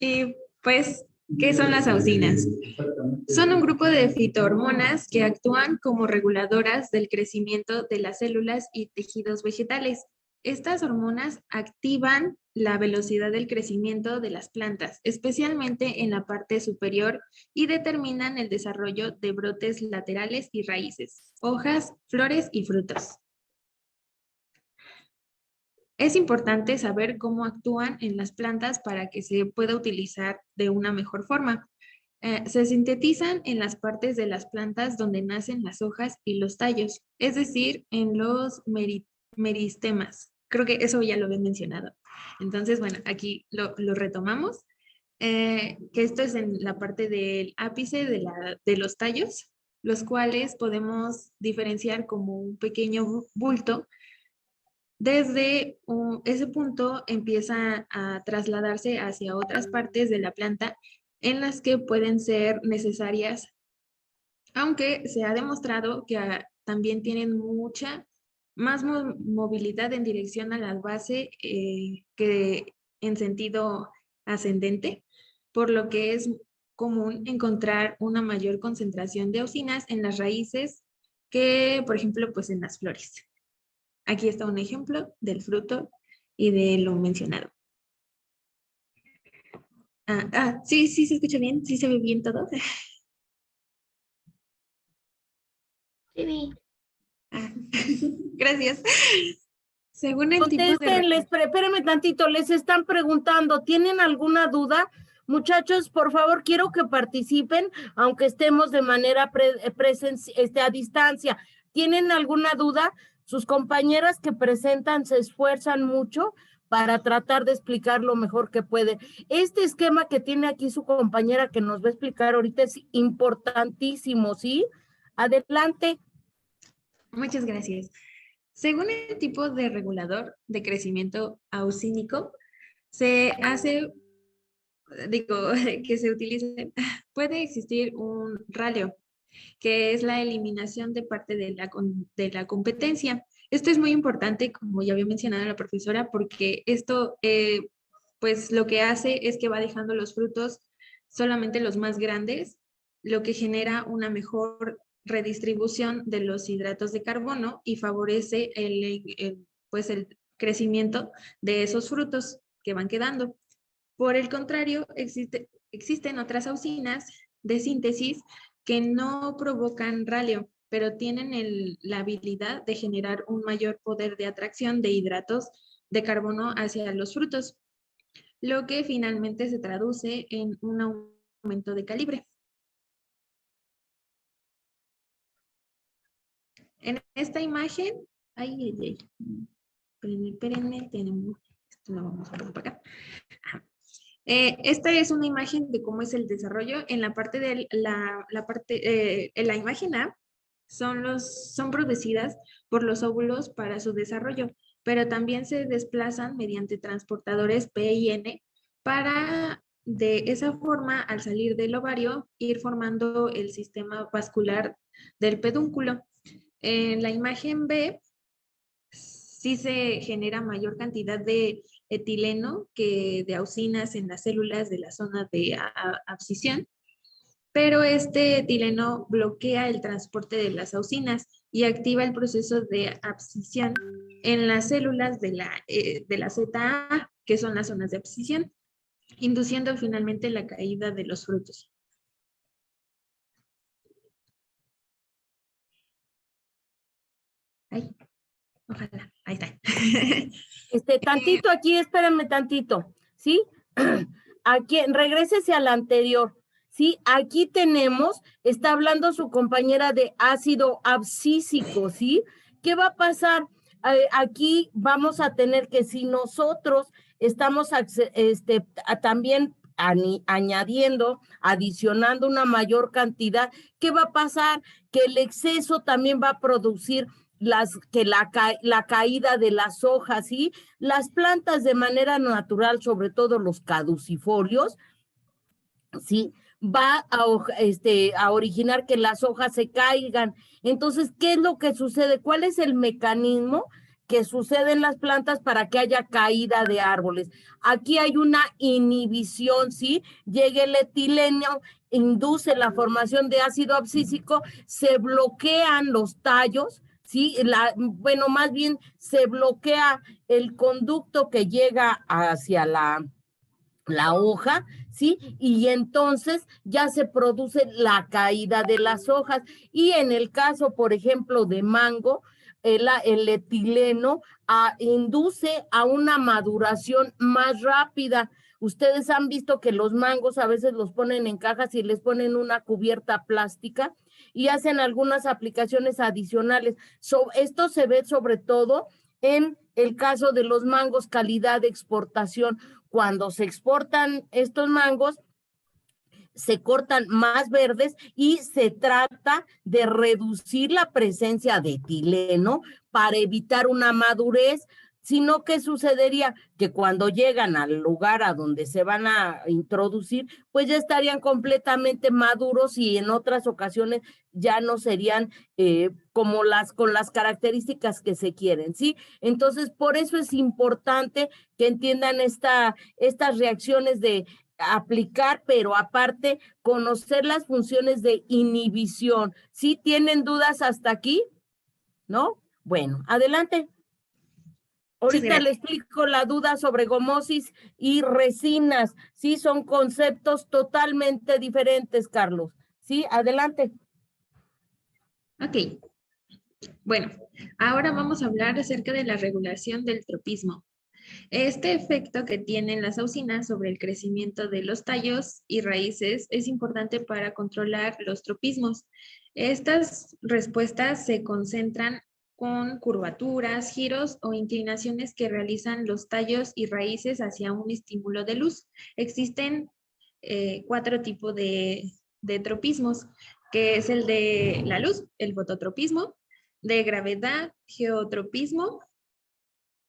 Y pues, ¿qué son las auxinas? Son un grupo de fitohormonas que actúan como reguladoras del crecimiento de las células y tejidos vegetales. Estas hormonas activan la velocidad del crecimiento de las plantas, especialmente en la parte superior, y determinan el desarrollo de brotes laterales y raíces, hojas, flores y frutos. Es importante saber cómo actúan en las plantas para que se pueda utilizar de una mejor forma. Se sintetizan en las partes de las plantas donde nacen las hojas y los tallos, es decir, en los meristemas. Creo que eso ya lo había mencionado. Entonces, bueno, aquí lo retomamos, que esto es en la parte del ápice de los tallos, los cuales podemos diferenciar como un pequeño bulto. Desde ese punto empieza a trasladarse hacia otras partes de la planta en las que pueden ser necesarias, aunque se ha demostrado que también tienen mucha más movilidad en dirección a la base que en sentido ascendente, por lo que es común encontrar una mayor concentración de auxinas en las raíces que, por ejemplo, pues en las flores. Aquí está un ejemplo del fruto y de lo mencionado. Sí, se escucha bien, sí se ve bien todo. Sí. Gracias. Según el tipo de... Contéstenles, espérenme tantito, les están preguntando, ¿tienen alguna duda? Muchachos, por favor, quiero que participen, aunque estemos de manera a distancia. ¿Tienen alguna duda? Sus compañeras que presentan se esfuerzan mucho para tratar de explicar lo mejor que pueden. Este esquema que tiene aquí su compañera que nos va a explicar ahorita es importantísimo, ¿sí? Adelante. Muchas gracias. Según el tipo de regulador de crecimiento auxínico, se hace, que se utilice, puede existir un raleo, que es la eliminación de parte de la competencia. Esto es muy importante, como ya había mencionado la profesora, porque esto, pues lo que hace es que va dejando los frutos, solamente los más grandes, lo que genera una mejor redistribución de los hidratos de carbono y favorece pues el crecimiento de esos frutos que van quedando. Por el contrario, existen otras auxinas de síntesis que no provocan raleo, pero tienen la habilidad de generar un mayor poder de atracción de hidratos de carbono hacia los frutos, lo que finalmente se traduce en un aumento de calibre. En esta imagen, espérenme, tenemos, esto lo vamos a poner para acá. Esta es una imagen de cómo es el desarrollo. En la parte de en la imagen A son producidas por los óvulos para su desarrollo, pero también se desplazan mediante transportadores P y N para de esa forma, al salir del ovario, ir formando el sistema vascular del pedúnculo. En la imagen B sí se genera mayor cantidad de etileno que de auxinas en las células de la zona de abscisión, pero este etileno bloquea el transporte de las auxinas y activa el proceso de abscisión en las células de la ZA, que son las zonas de abscisión, induciendo finalmente la caída de los frutos. Ay, ojalá, ahí está. Tantito aquí, espérenme tantito, ¿sí? aquí, regrésese al anterior. Sí, aquí tenemos, está hablando su compañera de ácido abscísico, ¿sí? ¿Qué va a pasar? Aquí vamos a tener que si nosotros estamos también añadiendo, adicionando una mayor cantidad, ¿qué va a pasar? Que el exceso también va a producir la caída de las hojas, ¿sí? Las plantas de manera natural, sobre todo los caducifolios, ¿sí? Va a originar que las hojas se caigan. Entonces, ¿qué es lo que sucede? ¿Cuál es el mecanismo que sucede en las plantas para que haya caída de árboles? Aquí hay una inhibición, ¿sí? Llega el etileno, induce la formación de ácido abscísico, se bloquean los tallos, ¿sí? Bueno, más bien se bloquea el conducto que llega hacia la hoja, ¿sí? Y entonces ya se produce la caída de las hojas. Y en el caso, por ejemplo, de mango, el etileno induce a una maduración más rápida. Ustedes han visto que los mangos a veces los ponen en cajas y les ponen una cubierta plástica y hacen algunas aplicaciones adicionales. Esto se ve sobre todo en el caso de los mangos calidad de exportación. Cuando se exportan estos mangos, se cortan más verdes y se trata de reducir la presencia de etileno para evitar una madurez. Sino, ¿qué sucedería? Que cuando llegan al lugar a donde se van a introducir, pues ya estarían completamente maduros y en otras ocasiones ya no serían con las características que se quieren, ¿sí? Entonces, por eso es importante que entiendan estas reacciones de aplicar, pero aparte conocer las funciones de inhibición. ¿Sí tienen dudas hasta aquí? ¿No? Bueno, adelante. Ahorita le explico la duda sobre gomosis y resinas. Sí, son conceptos totalmente diferentes, Carlos. Sí, adelante. Ok. Bueno, ahora vamos a hablar acerca de la regulación del tropismo. Este efecto que tienen las auxinas sobre el crecimiento de los tallos y raíces es importante para controlar los tropismos. Estas respuestas se concentran con curvaturas, giros o inclinaciones que realizan los tallos y raíces hacia un estímulo de luz. Existen 4 tipos de tropismos, que es el de la luz, el fototropismo, de gravedad, geotropismo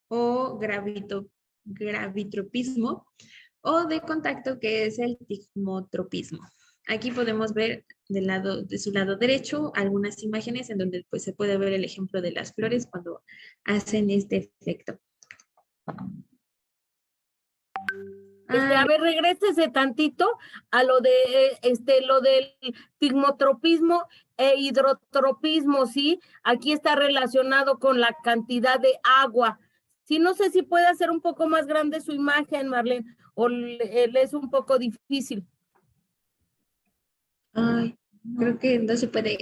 o gravitropismo, o de contacto, que es el tigmotropismo. Aquí podemos ver de su lado derecho algunas imágenes en donde pues, se puede ver el ejemplo de las flores cuando hacen este efecto. A ver, regrésese tantito a lo del tigmotropismo e hidrotropismo, ¿sí? Aquí está relacionado con la cantidad de agua. Sí, no sé si puede hacer un poco más grande su imagen, Marlene, o le es un poco difícil. Ay, creo que no se puede.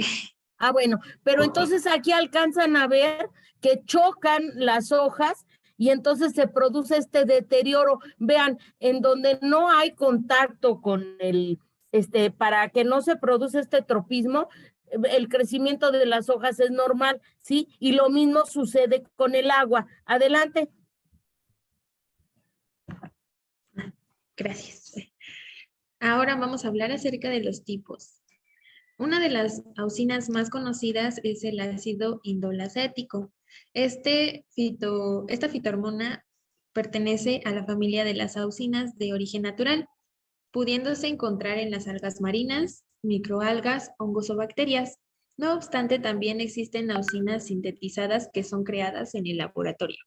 Bueno, pero entonces aquí alcanzan a ver que chocan las hojas y entonces se produce este deterioro. Vean, en donde no hay contacto con para que no se produce este tropismo, el crecimiento de las hojas es normal, ¿sí? Y lo mismo sucede con el agua. Adelante. Gracias. Ahora vamos a hablar acerca de los tipos. Una de las auxinas más conocidas es el ácido indolacético. Esta fitohormona pertenece a la familia de las auxinas de origen natural, pudiéndose encontrar en las algas marinas, microalgas, hongos o bacterias. No obstante, también existen auxinas sintetizadas que son creadas en el laboratorio.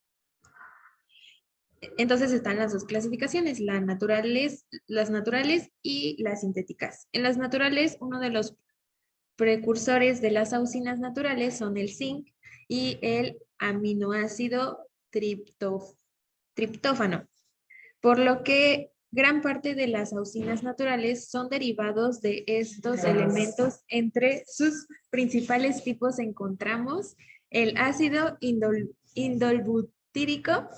Entonces están las dos clasificaciones, las naturales y las sintéticas. En las naturales, uno de los precursores de las auxinas naturales son el zinc y el aminoácido triptófano, por lo que gran parte de las auxinas naturales son derivados de estos elementos. Entre sus principales tipos encontramos el ácido indolbutírico,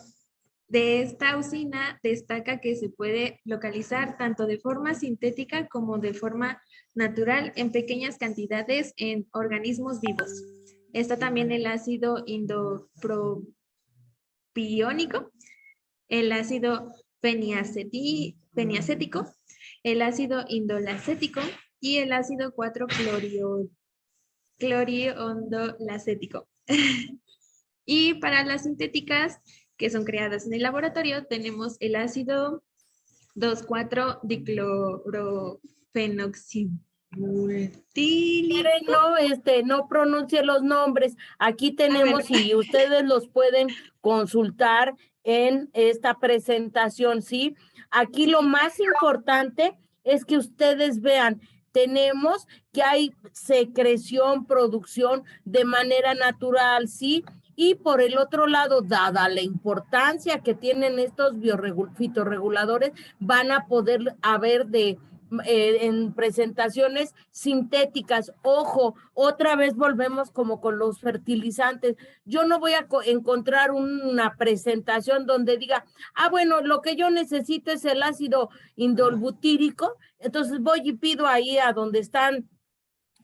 De esta usina destaca que se puede localizar tanto de forma sintética como de forma natural en pequeñas cantidades en organismos vivos. Está también el ácido indopropiónico, el ácido feniacético, el ácido indolacético y el ácido 4-clorionolacético. Y para las sintéticas que son creadas en el laboratorio, tenemos el ácido 2,4-diclorofenoxibutilo. No pronuncie los nombres. Aquí tenemos y ustedes los pueden consultar en esta presentación, ¿sí? Aquí lo más importante es que ustedes vean, tenemos que hay secreción, producción de manera natural, ¿sí? Y por el otro lado, dada la importancia que tienen estos fitorreguladores, van a poder haber en presentaciones sintéticas. Ojo, otra vez volvemos como con los fertilizantes. Yo no voy a encontrar una presentación donde diga, bueno, lo que yo necesito es el ácido indolbutírico, entonces voy y pido ahí a donde están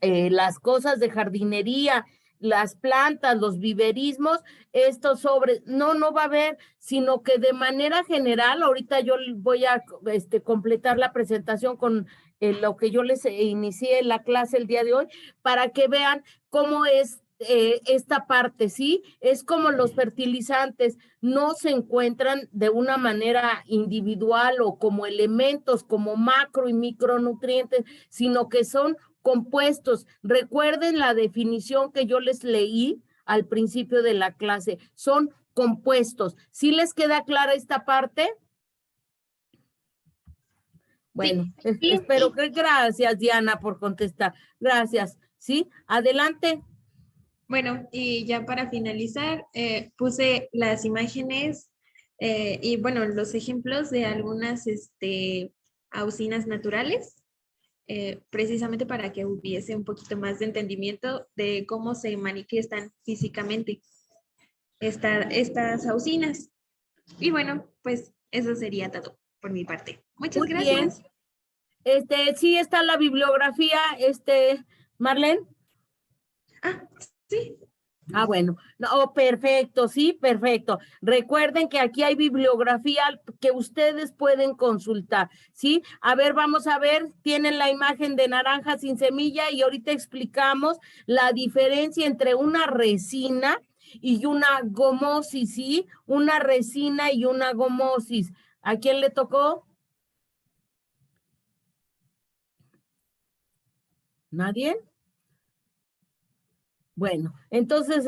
las cosas de jardinería, las plantas, los viverismos, estos sobres, no va a haber, sino que de manera general, ahorita yo voy a completar la presentación con lo que yo les inicié en la clase el día de hoy, para que vean cómo es esta parte, ¿sí? Es como los fertilizantes no se encuentran de una manera individual o como elementos, como macro y micronutrientes, sino que son compuestos. Recuerden la definición que yo les leí al principio de la clase. Son compuestos. ¿Sí les queda clara esta parte? Bueno, sí. Espero que gracias, Diana, por contestar. Gracias. ¿Sí? Adelante. Bueno, y ya para finalizar, puse las imágenes y bueno, los ejemplos de algunas auxinas naturales. Precisamente para que hubiese un poquito más de entendimiento de cómo se manifiestan físicamente estas auxinas. Y bueno, pues eso sería todo por mi parte. Muchas gracias. Bien. Sí está la bibliografía, Marlene. Sí. Bueno, no, perfecto, sí, perfecto. Recuerden que aquí hay bibliografía que ustedes pueden consultar, ¿sí? A ver, vamos a ver, tienen la imagen de naranja sin semilla y ahorita explicamos la diferencia entre una resina y una gomosis, ¿sí? Una resina y una gomosis. ¿A quién le tocó? ¿Nadie? Bueno, entonces,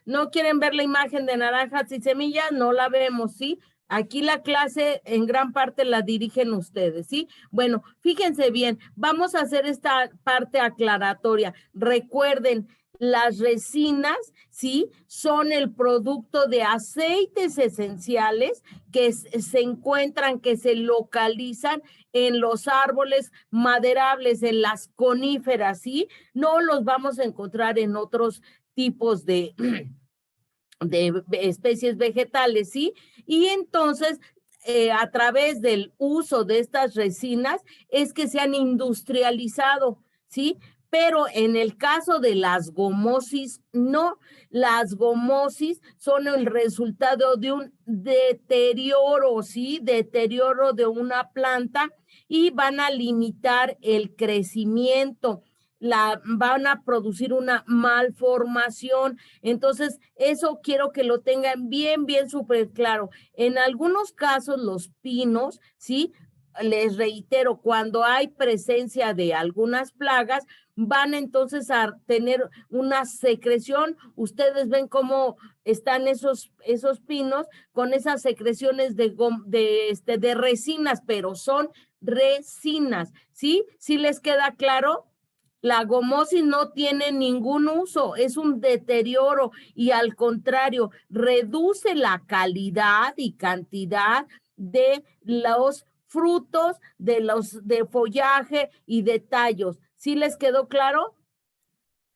¿no quieren ver la imagen de naranjas y semillas? No la vemos, ¿sí? Aquí la clase en gran parte la dirigen ustedes, ¿sí? Bueno, fíjense bien, vamos a hacer esta parte aclaratoria. Recuerden, las resinas, ¿sí? Son el producto de aceites esenciales que se encuentran, que se localizan en los árboles maderables, en las coníferas, ¿sí? No los vamos a encontrar en otros tipos de especies vegetales, ¿sí? Y entonces, a través del uso de estas resinas es que se han industrializado, ¿sí? Pero en el caso de las gomosis, no. Las gomosis son el resultado de un deterioro, ¿sí? Deterioro de una planta y van a limitar el crecimiento. Van a producir una malformación. Entonces, eso quiero que lo tengan bien súper claro. En algunos casos, los pinos, ¿sí? Les reitero, cuando hay presencia de algunas plagas, van entonces a tener una secreción. Ustedes ven cómo están esos pinos con esas secreciones de resinas, pero son resinas, ¿sí? ¿Sí les queda claro? La gomosis no tiene ningún uso, es un deterioro y al contrario, reduce la calidad y cantidad de los frutos, de follaje y de tallos. ¿Sí les quedó claro?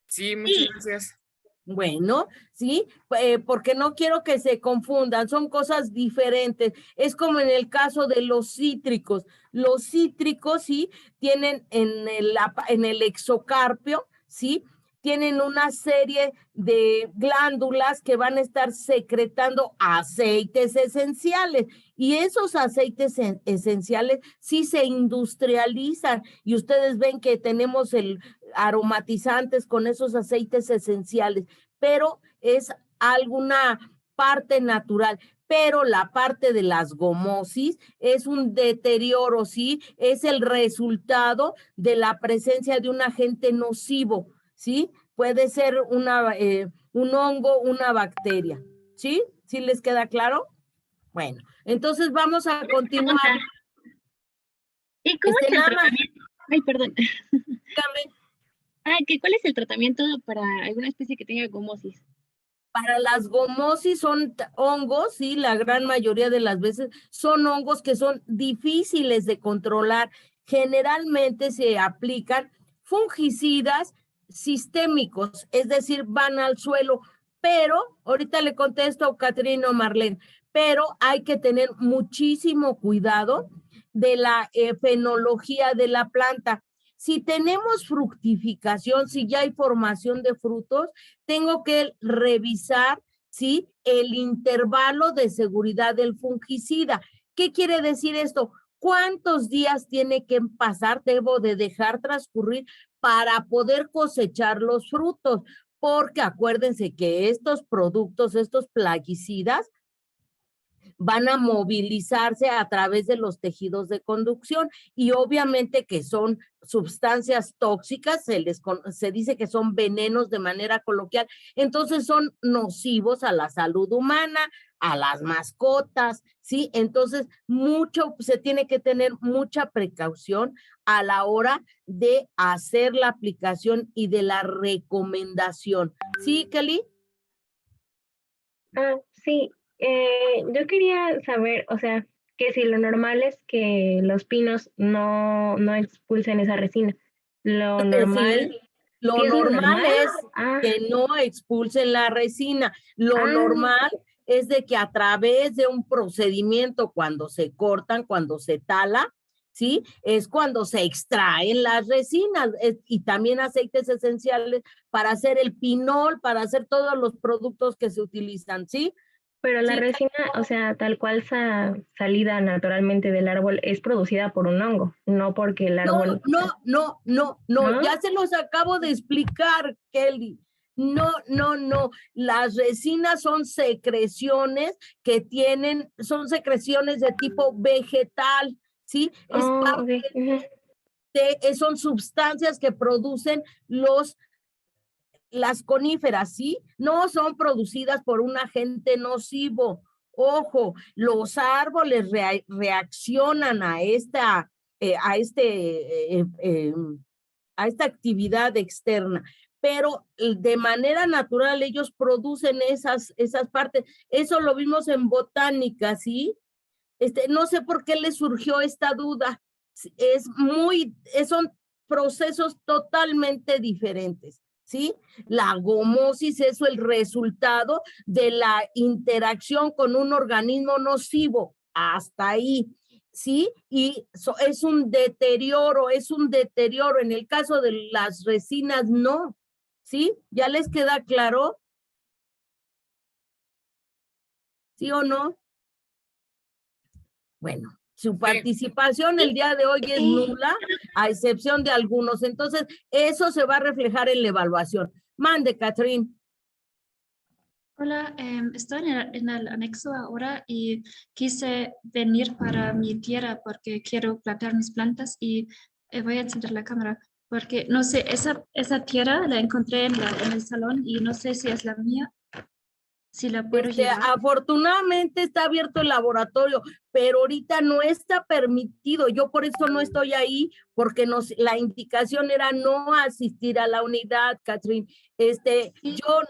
Sí, muchas gracias. Bueno, sí, porque no quiero que se confundan, son cosas diferentes. Es como en el caso de los cítricos. Los cítricos, sí, tienen en el exocarpio, sí, tienen una serie de glándulas que van a estar secretando aceites esenciales y esos aceites esenciales sí se industrializan y ustedes ven que tenemos el aromatizantes con esos aceites esenciales, pero es alguna parte natural. Pero la parte de las gomosis es un deterioro, ¿sí? Es el resultado de la presencia de un agente nocivo, ¿sí? Puede ser un hongo, una bacteria, ¿sí? ¿Sí les queda claro? Bueno, entonces vamos a continuar. ¿Y cómo es el nada más, tratamiento? Ay, perdón. dígame. ¿Cuál es el tratamiento para alguna especie que tenga gomosis? Para las gomosis son hongos, sí, la gran mayoría de las veces son hongos que son difíciles de controlar. Generalmente se aplican fungicidas sistémicos, es decir, van al suelo, pero ahorita le contesto a Catrina o Marlene, pero hay que tener muchísimo cuidado de la fenología de la planta. Si tenemos fructificación, si ya hay formación de frutos, tengo que revisar, ¿sí? El intervalo de seguridad del fungicida. ¿Qué quiere decir esto? ¿Cuántos días tiene que pasar? Debo de dejar transcurrir para poder cosechar los frutos, porque acuérdense que estos productos, estos plaguicidas, van a movilizarse a través de los tejidos de conducción y obviamente que son sustancias tóxicas, se dice que son venenos de manera coloquial, entonces son nocivos a la salud humana, a las mascotas, ¿sí? Entonces se tiene que tener mucha precaución a la hora de hacer la aplicación y de la recomendación. ¿Sí, Kelly? Sí, yo quería saber, o sea, que si lo normal es que los pinos no expulsen esa resina. Lo normal, Sí, lo ¿qué es lo normal normal? es que no expulsen la resina. Lo normal es de que a través de un procedimiento, cuando se cortan, cuando se tala, ¿sí? Es cuando se extraen las resinas y también aceites esenciales para hacer el pinol, para hacer todos los productos que se utilizan, ¿sí? Pero la resina, o sea, tal cual salida naturalmente del árbol, es producida por un hongo, no porque el árbol... No, ya se los acabo de explicar, Kelly. No. Las resinas son secreciones son secreciones de tipo vegetal, ¿sí? Es parte son sustancias que producen las coníferas, ¿sí? No son producidas por un agente nocivo. Ojo, los árboles reaccionan a esta actividad externa, pero de manera natural ellos producen esas partes. Eso lo vimos en botánica, ¿sí? No sé por qué le surgió esta duda. Son procesos totalmente diferentes, ¿sí? La gomosis es el resultado de la interacción con un organismo nocivo, hasta ahí, ¿sí? Y es un deterioro. En el caso de las resinas, no, ¿sí? ¿Ya les queda claro? ¿Sí o no? Bueno, su participación el día de hoy es nula, a excepción de algunos. Entonces, eso se va a reflejar en la evaluación. Mande, Catherine. Hola, estoy en el anexo ahora y quise venir para mi tierra porque quiero plantar mis plantas y voy a encender la cámara porque no sé, esa tierra la encontré en el salón y no sé si es la mía. Si la puedo llevar. Afortunadamente está abierto el laboratorio, pero ahorita no está permitido. Yo por eso no estoy ahí, porque la indicación era no asistir a la unidad, Catherine. Yo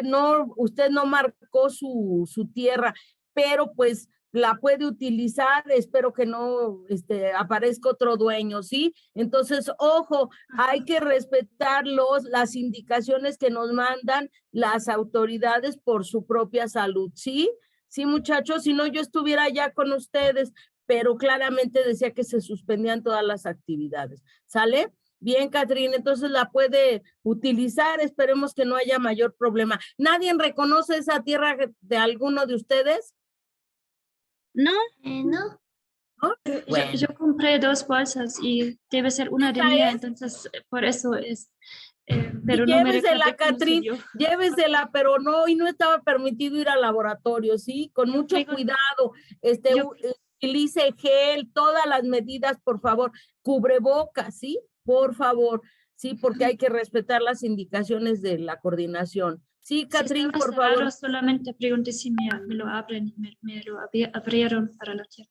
no, usted no marcó su tierra, pero pues la puede utilizar, espero que no aparezca otro dueño, ¿sí? Entonces, ojo, hay que respetar las indicaciones que nos mandan las autoridades por su propia salud, ¿sí? Sí, muchachos, si no yo estuviera ya con ustedes, pero claramente decía que se suspendían todas las actividades, ¿sale? Bien, Catherine, entonces la puede utilizar, esperemos que no haya mayor problema. ¿Nadie reconoce esa tierra de alguno de ustedes? No. No. ¿No? Bueno. Yo compré 2 bolsas y debe ser una de ¿Esa mía, es? entonces por eso es. Pero Y no me llévesela, recordé cómo se Catherine, dio. llévesela, pero no, y no estaba permitido ir al laboratorio, ¿sí? Con mucho traigo- cuidado, yo- utilice gel, todas las medidas, por favor, cubrebocas, ¿sí? Por favor, sí, porque hay que respetar las indicaciones de la coordinación. Sí, Si Catherine, estaba por cerrado, favor. solamente pregunté si me lo abren, me lo abrieron para la tierra.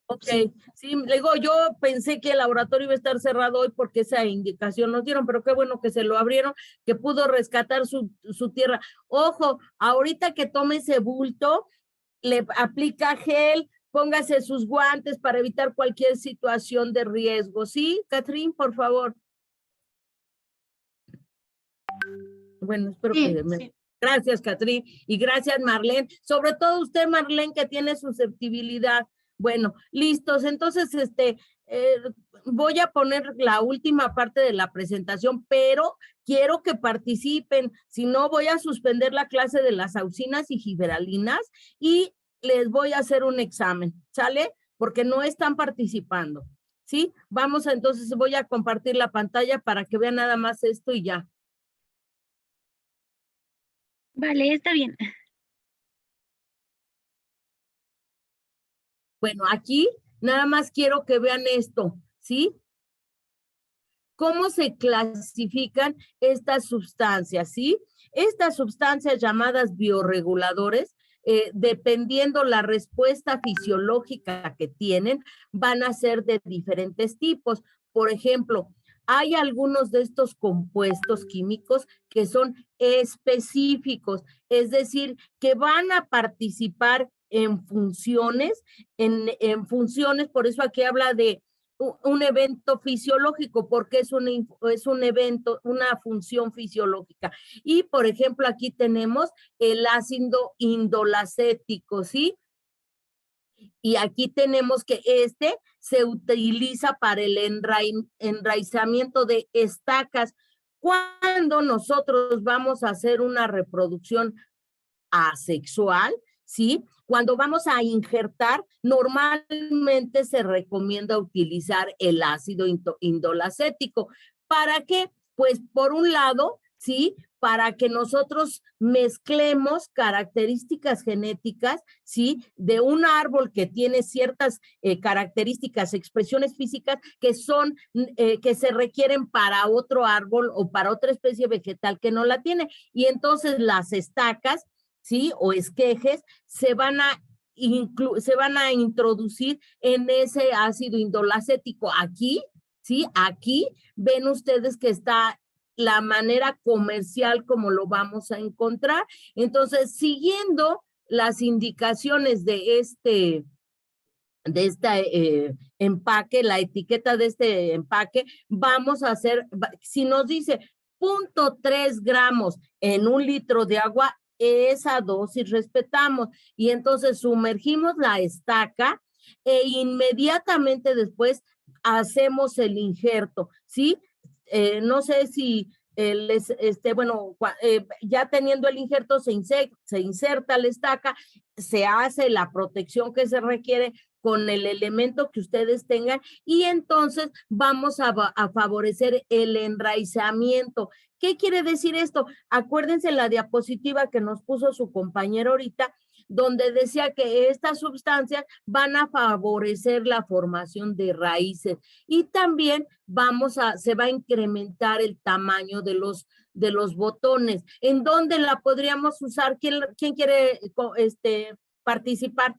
Ok, sí, le digo, yo pensé que el laboratorio iba a estar cerrado hoy porque esa indicación nos dieron, pero qué bueno que se lo abrieron, que pudo rescatar su tierra. Ojo, ahorita que tome ese bulto, le aplica gel, póngase sus guantes para evitar cualquier situación de riesgo. ¿Sí, Catherine, por favor? Bueno, espero que me... Gracias, Catherine, y gracias, Marlene. Sobre todo usted, Marlene, que tiene susceptibilidad. Bueno, listos. Entonces, voy a poner la última parte de la presentación, pero quiero que participen. Si no, voy a suspender la clase de las auxinas y giberalinas y les voy a hacer un examen, ¿sale? Porque no están participando, ¿sí? Vamos, entonces voy a compartir la pantalla para que vean nada más esto y ya. Vale, está bien. Bueno, aquí nada más quiero que vean esto, ¿sí? ¿Cómo se clasifican estas sustancias, sí? Estas sustancias llamadas bioreguladores, dependiendo la respuesta fisiológica que tienen, van a ser de diferentes tipos. Por ejemplo, hay algunos de estos compuestos químicos que son específicos, es decir, que van a participar en funciones, por eso aquí habla de un evento fisiológico, porque es un evento, una función fisiológica. Y, por ejemplo, aquí tenemos el ácido indolacético, ¿sí? Y aquí tenemos que se utiliza para el enraizamiento de estacas. Cuando nosotros vamos a hacer una reproducción asexual, ¿sí? Cuando vamos a injertar, normalmente se recomienda utilizar el ácido indolacético. ¿Para qué? Pues por un lado, ¿sí? Para que nosotros mezclemos características genéticas, ¿sí? De un árbol que tiene ciertas características, expresiones físicas que son, que se requieren para otro árbol o para otra especie vegetal que no la tiene. Y entonces las estacas, ¿sí? O esquejes se van a introducir en ese ácido indolacético. Aquí, ¿sí? Aquí ven ustedes que está la manera comercial como lo vamos a encontrar. Entonces, siguiendo las indicaciones de este empaque, la etiqueta de este empaque, vamos a hacer, si nos dice 0.3 gramos en 1 litro de agua, esa dosis respetamos. Y entonces sumergimos la estaca e inmediatamente después hacemos el injerto, ¿sí? No sé si ya teniendo el injerto se inserta la estaca, se hace la protección que se requiere con el elemento que ustedes tengan y entonces vamos a favorecer el enraizamiento. ¿Qué quiere decir esto? Acuérdense la diapositiva que nos puso su compañero ahorita, donde decía que estas sustancias van a favorecer la formación de raíces y también se va a incrementar el tamaño de los botones. ¿En dónde la podríamos usar? ¿Quién quiere participar?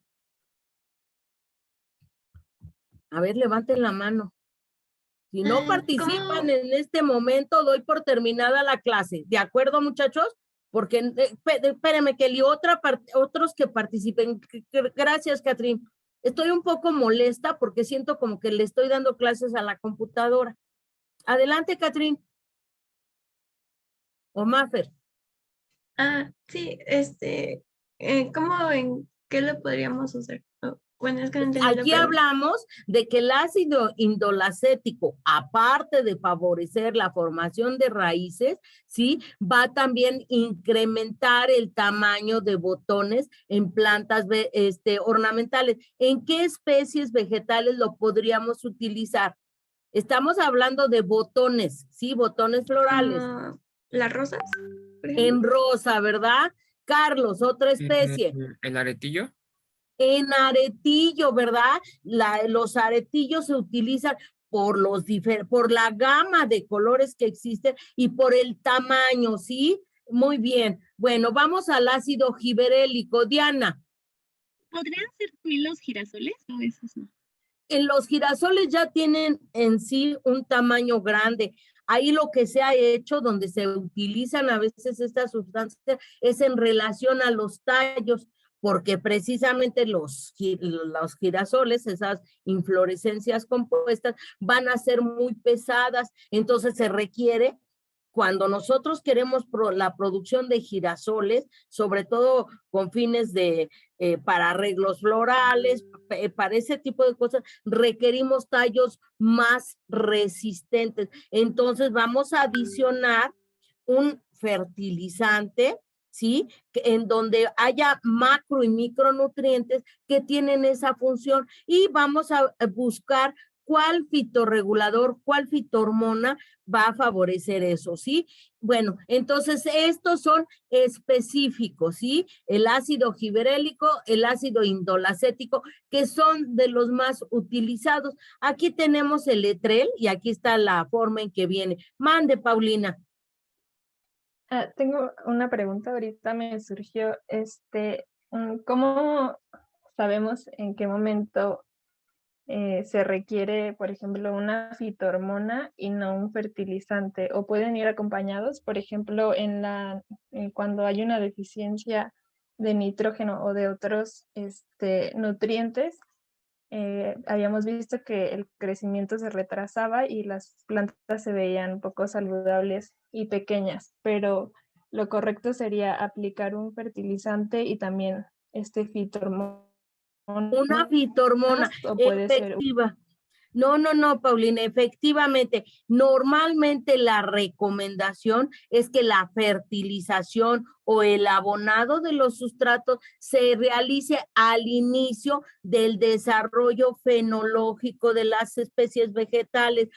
A ver, levanten la mano. Si no participan en este momento, doy por terminada la clase. ¿De acuerdo, muchachos? porque, espérame, Kelly, otros que participen. Gracias, Catrín. Estoy un poco molesta porque siento como que le estoy dando clases a la computadora. Adelante, Catrín. O Mafer. Sí, ¿en qué lo podríamos usar? Bueno, es que no entendí la Aquí pregunta. hablamos de que el ácido indolacético, aparte de favorecer la formación de raíces, ¿sí? Va también a incrementar el tamaño de botones en plantas ornamentales. ¿En qué especies vegetales lo podríamos utilizar? Estamos hablando de botones, ¿sí? Botones florales. ¿Las rosas? En rosa, ¿verdad? Carlos, otra especie. ¿El aretillo? En aretillo, ¿verdad? Los aretillos se utilizan por la gama de colores que existen y por el tamaño, ¿sí? Muy bien. Bueno, vamos al ácido giberélico. Diana. ¿Podrían ser los girasoles o esos no? En los girasoles ya tienen en sí un tamaño grande. Ahí lo que se ha hecho, donde se utilizan a veces estas sustancias, es en relación a los tallos, porque precisamente los girasoles, esas inflorescencias compuestas, van a ser muy pesadas, entonces se requiere, cuando nosotros queremos la producción de girasoles, sobre todo con fines para arreglos florales, para ese tipo de cosas, requerimos tallos más resistentes. Entonces vamos a adicionar un fertilizante, ¿sí? En donde haya macro y micronutrientes que tienen esa función, y vamos a buscar cuál fitorregulador, cuál fitohormona va a favorecer eso, ¿sí? Bueno, entonces estos son específicos, ¿sí? El ácido giberélico, el ácido indolacético, que son de los más utilizados. Aquí tenemos el letrel y aquí está la forma en que viene. Mande, Paulina. Tengo una pregunta, ahorita me surgió, ¿cómo sabemos en qué momento se requiere, por ejemplo, una fitohormona y no un fertilizante? ¿O pueden ir acompañados? Por ejemplo, cuando hay una deficiencia de nitrógeno o de otros nutrientes, habíamos visto que el crecimiento se retrasaba y las plantas se veían un poco saludables y pequeñas, pero lo correcto sería aplicar un fertilizante y también fitohormona. Una fitohormona efectiva. No, Paulina, efectivamente, normalmente la recomendación es que la fertilización o el abonado de los sustratos se realice al inicio del desarrollo fenológico de las especies vegetales.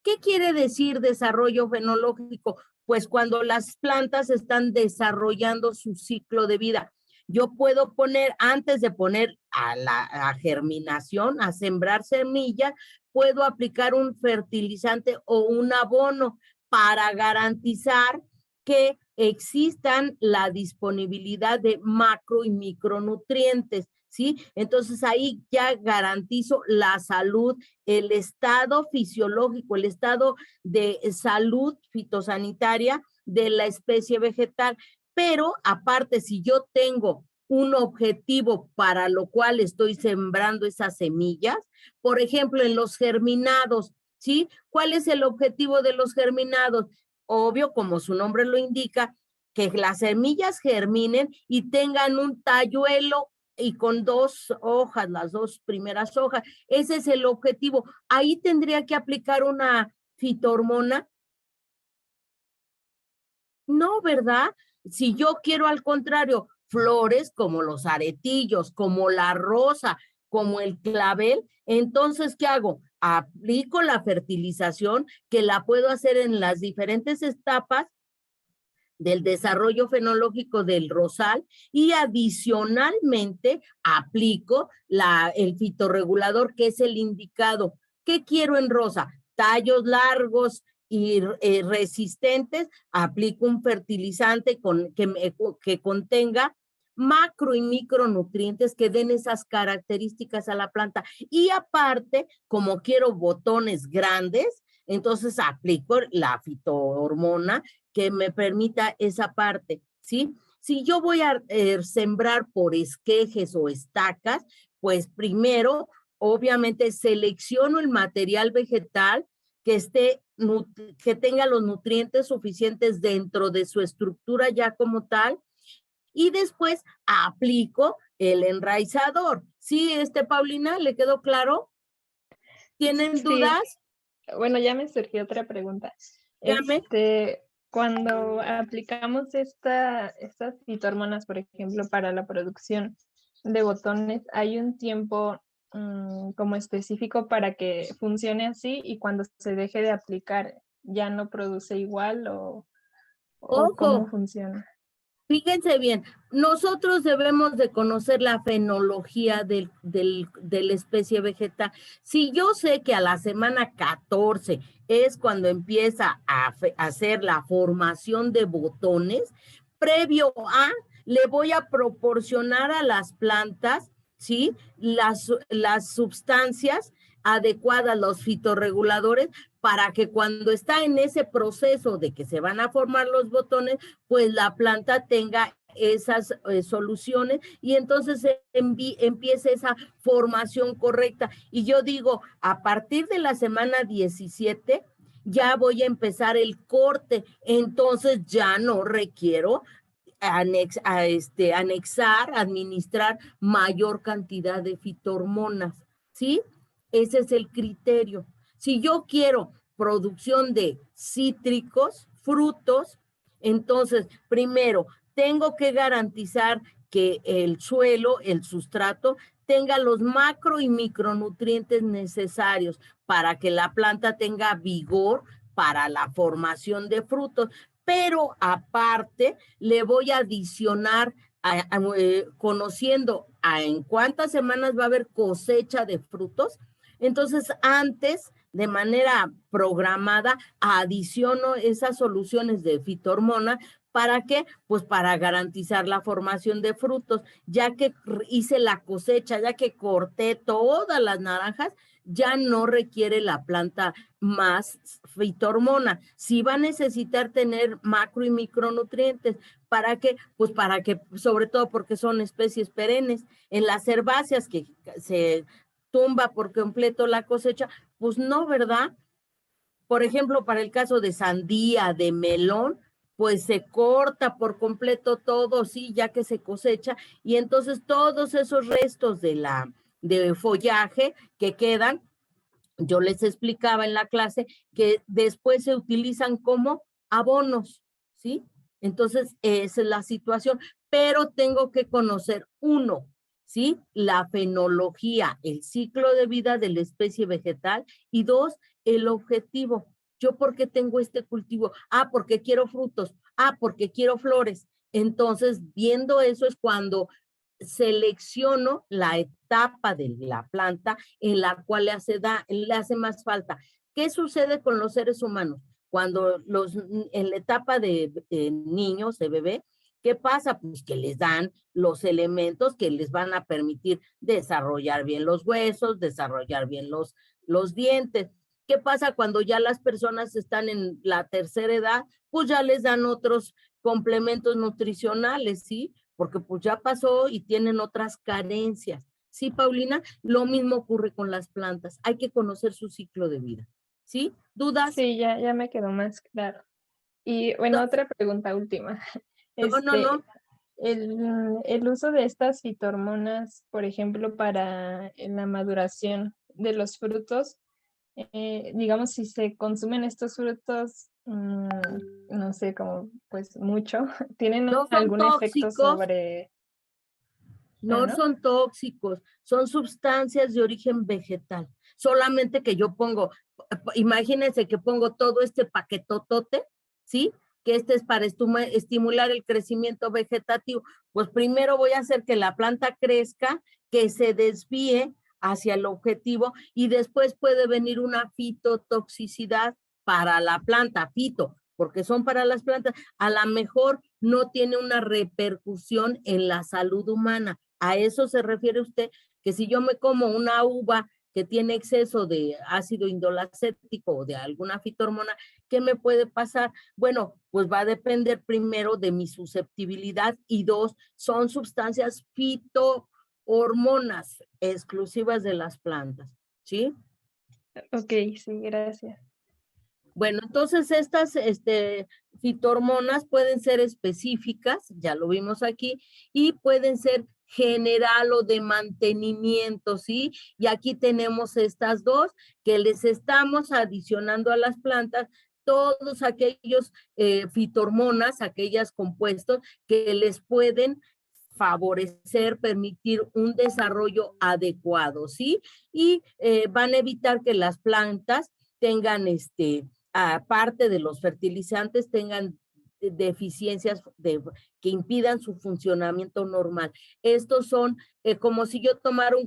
¿Qué quiere decir desarrollo fenológico? Pues cuando las plantas están desarrollando su ciclo de vida. Yo puedo poner, antes de poner a germinación, a sembrar semillas, puedo aplicar un fertilizante o un abono para garantizar que existan la disponibilidad de macro y micronutrientes, ¿sí? Entonces ahí ya garantizo la salud, el estado fisiológico, el estado de salud fitosanitaria de la especie vegetal. Pero aparte, si yo tengo un objetivo para lo cual estoy sembrando esas semillas, por ejemplo, en los germinados, ¿sí? ¿Cuál es el objetivo de los germinados? Obvio, como su nombre lo indica, que las semillas germinen y tengan un talluelo y con 2 hojas, las 2 primeras hojas. Ese es el objetivo. Ahí tendría que aplicar una fitohormona. No, ¿verdad? Si yo quiero al contrario flores como los aretillos, como la rosa, como el clavel, entonces, ¿qué hago? Aplico la fertilización, que la puedo hacer en las diferentes etapas del desarrollo fenológico del rosal, y adicionalmente aplico el fitorregulador, que es el indicado. ¿Qué quiero en rosa? Tallos largos y resistentes. Aplico un fertilizante que contenga macro y micronutrientes que den esas características a la planta. Y aparte, como quiero botones grandes, entonces aplico la fitohormona que me permita esa parte. ¿sí? Si yo voy a sembrar por esquejes o estacas, pues primero, obviamente, selecciono el material vegetal que tenga los nutrientes suficientes dentro de su estructura ya como tal, y después aplico el enraizador. ¿Sí, Paulina, le quedó claro? ¿Tienen dudas? Bueno, ya me surgió otra pregunta. Dígame. Cuando aplicamos estas fitohormonas, por ejemplo, para la producción de botones, ¿hay un tiempo como específico para que funcione así y cuando se deje de aplicar ya no produce igual o cómo funciona? Fíjense bien, nosotros debemos de conocer la fenología de la especie vegetal. Si yo sé que a la semana 14 es cuando empieza a hacer la formación de botones, previo a, le voy a proporcionar a las plantas, ¿sí? Las sustancias adecuadas, los fitorreguladores, para que cuando está en ese proceso de que se van a formar los botones, pues la planta tenga esas soluciones y entonces empiece esa formación correcta. Y yo digo, a partir de la semana 17, ya voy a empezar el corte, entonces ya no requiero administrar mayor cantidad de fitohormonas, ¿sí? Ese es el criterio. Si yo quiero producción de cítricos, frutos, entonces, primero, tengo que garantizar que el suelo, el sustrato, tenga los macro y micronutrientes necesarios para que la planta tenga vigor para la formación de frutos. Pero aparte, le voy a adicionar, conociendo en cuántas semanas va a haber cosecha de frutos. Entonces, antes, de manera programada, adiciono esas soluciones de fitohormona. ¿Para qué? Pues para garantizar la formación de frutos. Ya que hice la cosecha, ya que corté todas las naranjas, ya no requiere la planta más fitohormona. Sí va a necesitar tener macro y micronutrientes. ¿Para qué? Pues para que, sobre todo porque son especies perennes. En las herbáceas que se tumba por completo la cosecha, pues no, ¿verdad? Por ejemplo, para el caso de sandía, de melón, pues se corta por completo todo, sí, ya que se cosecha, y entonces todos esos restos de follaje que quedan, yo les explicaba en la clase que después se utilizan como abonos, ¿sí? Entonces, esa es la situación, pero tengo que conocer, uno, ¿sí? La fenología, el ciclo de vida de la especie vegetal, y dos, el objetivo. ¿Yo por qué tengo este cultivo? Ah, porque quiero frutos. Ah, porque quiero flores. Entonces, viendo eso es cuando selecciono la etapa de la planta en la cual le hace más falta. ¿Qué sucede con los seres humanos? Cuando en la etapa de niños, de bebé, ¿qué pasa? Pues que les dan los elementos que les van a permitir desarrollar bien los huesos, desarrollar bien los dientes. ¿Qué pasa cuando ya las personas están en la tercera edad? Pues ya les dan otros complementos nutricionales, ¿sí? Porque pues ya pasó y tienen otras carencias. ¿Sí, Paulina? Lo mismo ocurre con las plantas. Hay que conocer su ciclo de vida. ¿Sí? ¿Dudas? Sí, ya me quedó más claro. Y bueno, otra pregunta última. No. El uso de estas fitohormonas, por ejemplo, para la maduración de los frutos, digamos, si se consumen estos frutos, no sé, como pues mucho, ¿tienen no algún efecto sobre...? No son tóxicos, son sustancias de origen vegetal. Solamente que yo pongo, imagínense que pongo todo este paquetotote, ¿sí? Que es para estimular el crecimiento vegetativo. Pues primero voy a hacer que la planta crezca, que se desvíe hacia el objetivo y después puede venir una fitotoxicidad para la planta, porque son para las plantas. A lo mejor no tiene una repercusión en la salud humana. ¿A eso se refiere usted? Que si yo me como una uva que tiene exceso de ácido indolacético o de alguna fitohormona, ¿qué me puede pasar? Bueno, pues va a depender primero de mi susceptibilidad y dos, son sustancias fitohormonas exclusivas de las plantas, ¿sí? Ok, sí, gracias. Bueno, entonces estas fitohormonas pueden ser específicas, ya lo vimos aquí, y pueden ser general o de mantenimiento, ¿sí? Y aquí tenemos estas dos que les estamos adicionando a las plantas todos aquellos fitohormonas, aquellos compuestos que les pueden favorecer, permitir un desarrollo adecuado, ¿sí? Y van a evitar que las plantas tengan aparte de los fertilizantes, tengan deficiencias que impidan su funcionamiento normal. Estos son como si yo tomara un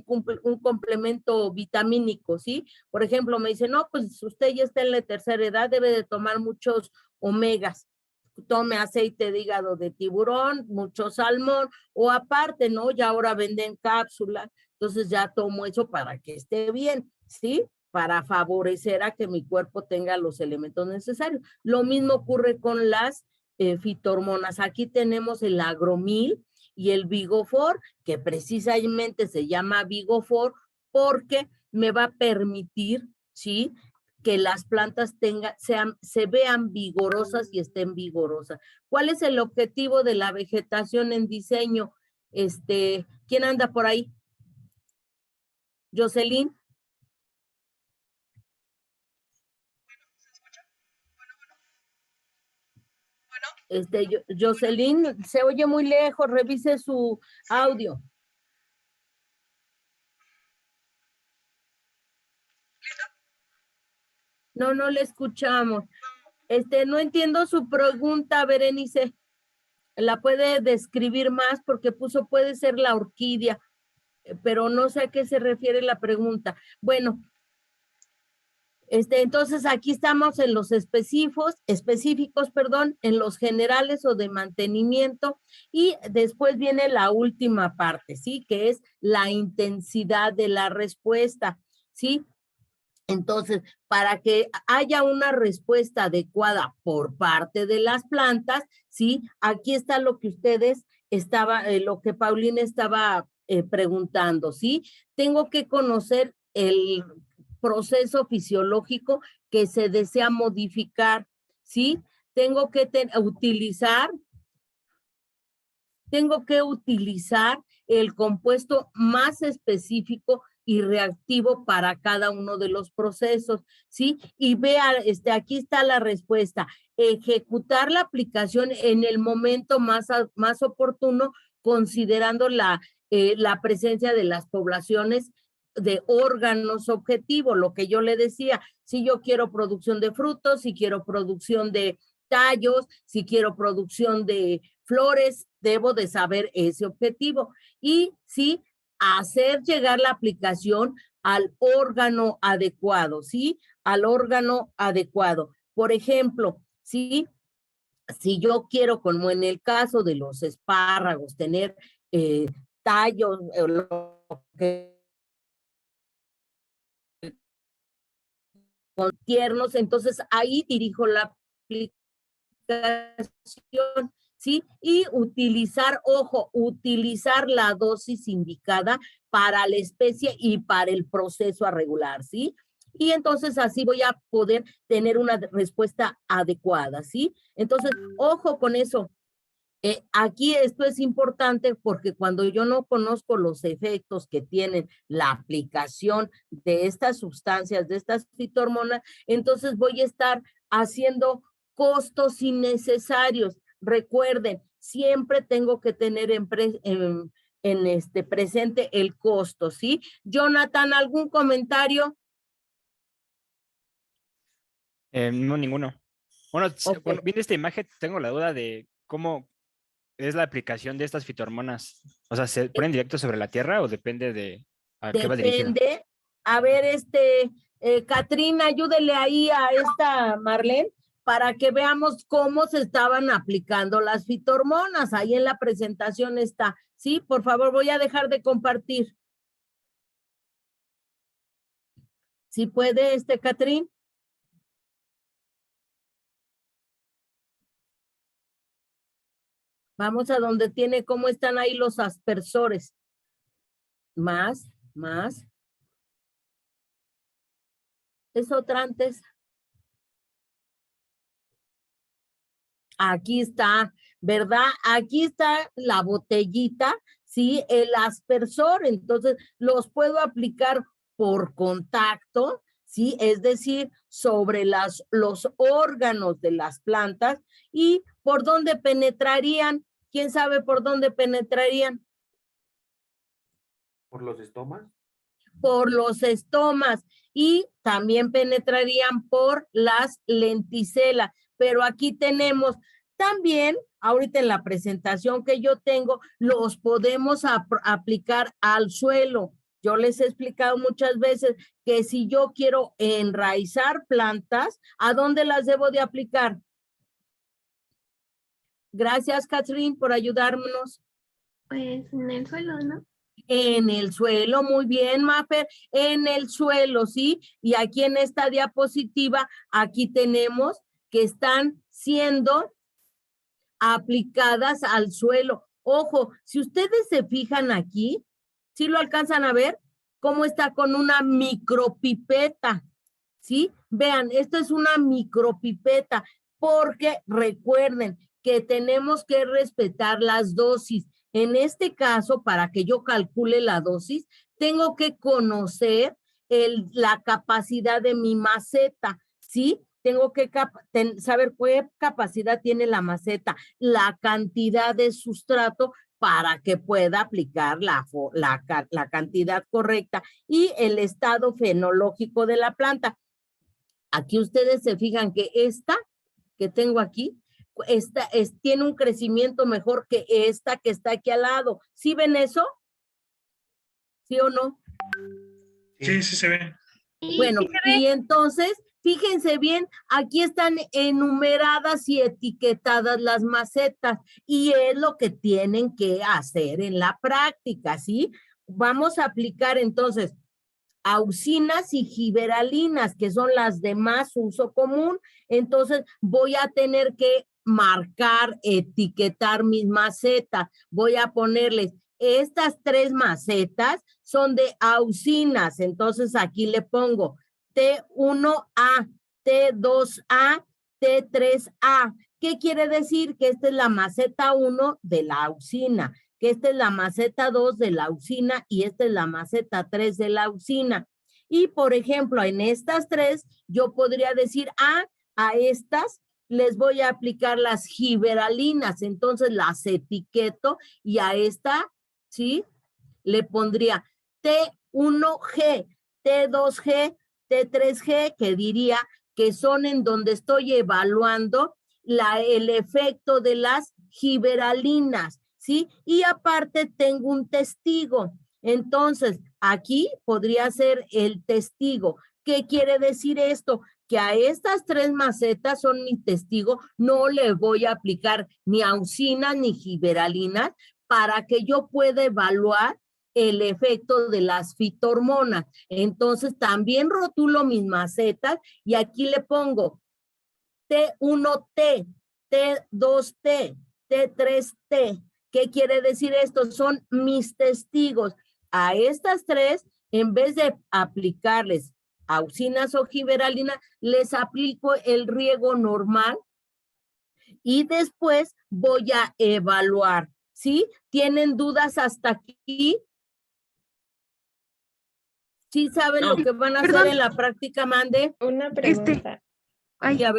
complemento vitamínico, ¿sí? Por ejemplo, me dicen, no, pues usted ya está en la tercera edad, debe de tomar muchos omegas. Tome aceite de hígado de tiburón, mucho salmón, o aparte, ¿no? Ya ahora venden cápsulas, entonces ya tomo eso para que esté bien, ¿sí? Para favorecer a que mi cuerpo tenga los elementos necesarios. Lo mismo ocurre con las fitohormonas. Aquí tenemos el agromil y el Vigofor, que precisamente se llama Vigofor porque me va a permitir, ¿sí?, que las plantas se vean vigorosas y estén vigorosas. ¿Cuál es el objetivo de la vegetación en diseño? ¿Quién anda por ahí? Jocelyn. Jocelyn, se oye muy lejos, revise su audio. No, no le escuchamos. No entiendo su pregunta, Berenice. ¿La puede describir más? Porque puede ser la orquídea, pero no sé a qué se refiere la pregunta. Bueno, entonces aquí estamos en los específicos, en los generales o de mantenimiento, y después viene la última parte, ¿sí? Que es la intensidad de la respuesta, ¿sí? Entonces, para que haya una respuesta adecuada por parte de las plantas, ¿sí? Aquí está lo que lo que Paulina estaba preguntando, ¿sí? Tengo que conocer el proceso fisiológico que se desea modificar, ¿sí? Tengo que utilizar el compuesto más específico y reactivo para cada uno de los procesos, ¿sí? Y vea, aquí está la respuesta. Ejecutar la aplicación en el momento más oportuno, considerando la presencia de las poblaciones de órganos objetivos, lo que yo le decía, si yo quiero producción de frutos, si quiero producción de tallos, si quiero producción de flores, debo de saber ese objetivo. Y sí, hacer llegar la aplicación al órgano adecuado, ¿sí? Al órgano adecuado. Por ejemplo, ¿sí? Si yo quiero, como en el caso de los espárragos, tener tallos, lo que con tiernos, entonces ahí dirijo la aplicación, ¿sí? Y utilizar la dosis indicada para la especie y para el proceso a regular, ¿sí? Y entonces así voy a poder tener una respuesta adecuada, ¿sí? Entonces, ojo con eso. Aquí esto es importante porque cuando yo no conozco los efectos que tienen la aplicación de estas sustancias, de estas fitohormonas, entonces voy a estar haciendo costos innecesarios. Recuerden, siempre tengo que tener presente el costo, ¿sí? Jonathan, ¿algún comentario? No, ninguno. Bueno, Ok. viendo esta imagen, tengo la duda de cómo es la aplicación de estas fitohormonas. O sea, ¿se ponen directo sobre la tierra o depende de a qué va dirigido? Depende. A ver, Catrina, ayúdele ahí a esta Marlene para que veamos cómo se estaban aplicando las fitohormonas. Ahí en la presentación está. Sí, por favor, voy a dejar de compartir. ¿Sí puede, Catrín? Vamos a donde tiene, ¿cómo están ahí los aspersores? Más. Es otra antes. Aquí está, ¿verdad? Aquí está la botellita, ¿sí? El aspersor, entonces los puedo aplicar por contacto, ¿sí? Es decir, sobre los órganos de las plantas. ¿Y por dónde penetrarían? ¿Quién sabe por dónde penetrarían? ¿Por los estomas? Por los estomas, y también penetrarían por las lenticelas. Pero aquí tenemos también, ahorita en la presentación que yo tengo, los podemos aplicar al suelo. Yo les he explicado muchas veces que si yo quiero enraizar plantas, ¿a dónde las debo de aplicar? Gracias, Catherine, por ayudarnos. Pues en el suelo, ¿no? En el suelo, muy bien, Mafer, en el suelo, ¿sí? Y aquí en esta diapositiva, aquí tenemos que están siendo aplicadas al suelo. Ojo, si ustedes se fijan aquí, ¿sí lo alcanzan a ver? Cómo está con una micropipeta, ¿sí? Vean, esto es una micropipeta, porque recuerden que tenemos que respetar las dosis. En este caso, para que yo calcule la dosis, tengo que conocer la capacidad de mi maceta, ¿sí? Tengo que saber qué capacidad tiene la maceta, la cantidad de sustrato para que pueda aplicar la cantidad correcta y el estado fenológico de la planta. Aquí ustedes se fijan que esta que tengo aquí, tiene un crecimiento mejor que esta que está aquí al lado. ¿Sí ven eso? ¿Sí o no? Sí, sí se ve. Bueno, sí se ve. y entonces, fíjense bien, aquí están enumeradas y etiquetadas las macetas, y es lo que tienen que hacer en la práctica, ¿sí? Vamos a aplicar entonces auxinas y giberalinas, que son las de más uso común. Entonces voy a tener que marcar, etiquetar mis macetas. Voy a ponerles, estas 3 macetas son de auxinas. Entonces aquí le pongo T1A, T2A, T3A. ¿Qué quiere decir? Que esta es la maceta 1 de la auxina, que esta es la maceta 2 de la auxina y esta es la maceta 3 de la auxina. Y, por ejemplo, en estas 3, yo podría decir, a estas les voy a aplicar las giberalinas, entonces las etiqueto, y a esta, ¿sí? Le pondría T1G, T2G, T3G, que diría que son en donde estoy evaluando el efecto de las giberalinas, ¿sí? Y aparte tengo un testigo. Entonces, aquí podría ser el testigo. ¿Qué quiere decir esto? Que a estas 3 macetas son mi testigo, no le voy a aplicar ni auxinas ni giberalinas para que yo pueda evaluar el efecto de las fitohormonas. Entonces, también rotulo mis macetas y aquí le pongo T1T, T2T, T3T. ¿Qué quiere decir esto? Son mis testigos. A estas 3, en vez de aplicarles auxinas o giberalinas, les aplico el riego normal y después voy a evaluar, ¿sí? ¿Tienen dudas hasta aquí? ¿Sí saben lo que van a hacer en la práctica, Mande? Una pregunta. Ay, a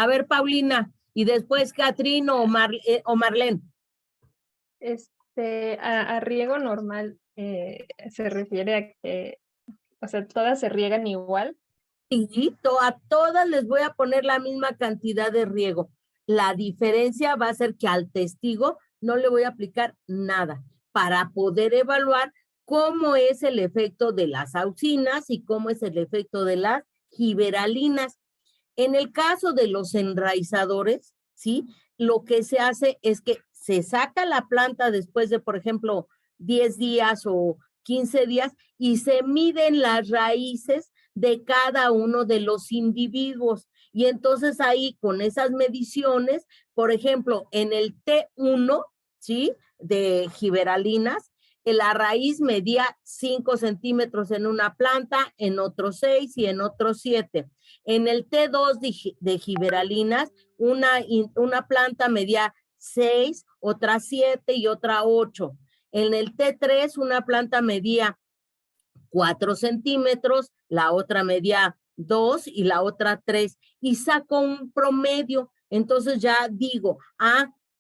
ver, Paulina, y después Catrín o Marlene. A riego normal se refiere a que, o sea, todas se riegan igual. Y a todas les voy a poner la misma cantidad de riego. La diferencia va a ser que al testigo no le voy a aplicar nada para poder evaluar cómo es el efecto de las auxinas y cómo es el efecto de las giberalinas. En el caso de los enraizadores, ¿sí? Lo que se hace es que se saca la planta después de, por ejemplo, 10 días o 15 días y se miden las raíces de cada uno de los individuos. Y entonces ahí con esas mediciones, por ejemplo, en el T1, ¿sí? De giberalinas, la raíz medía 5 centímetros en una planta, en otro 6 y en otro 7. En el T2 de giberalinas, una planta medía 6, otra 7 y otra 8. En el T3, una planta medía 4 centímetros, la otra medía 2 y la otra 3. Y saco un promedio. Entonces ya digo,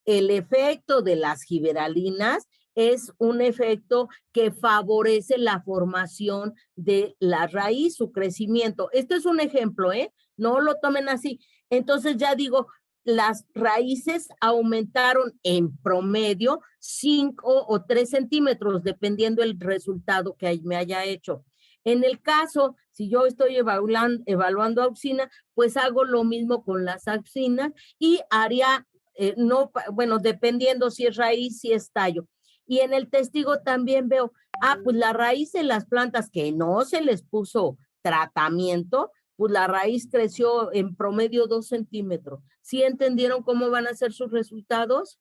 el efecto de las giberalinas es un efecto que favorece la formación de la raíz, su crecimiento. Este es un ejemplo, ¿eh? No lo tomen así. Entonces ya digo, las raíces aumentaron en promedio 5 o 3 centímetros, dependiendo el resultado que me haya hecho. En el caso, si yo estoy evaluando auxina, pues hago lo mismo con las auxinas y haría, dependiendo si es raíz, si es tallo. Y en el testigo también veo, pues la raíz de las plantas que no se les puso tratamiento, pues la raíz creció en promedio 2 centímetros. ¿Sí entendieron cómo van a ser sus resultados?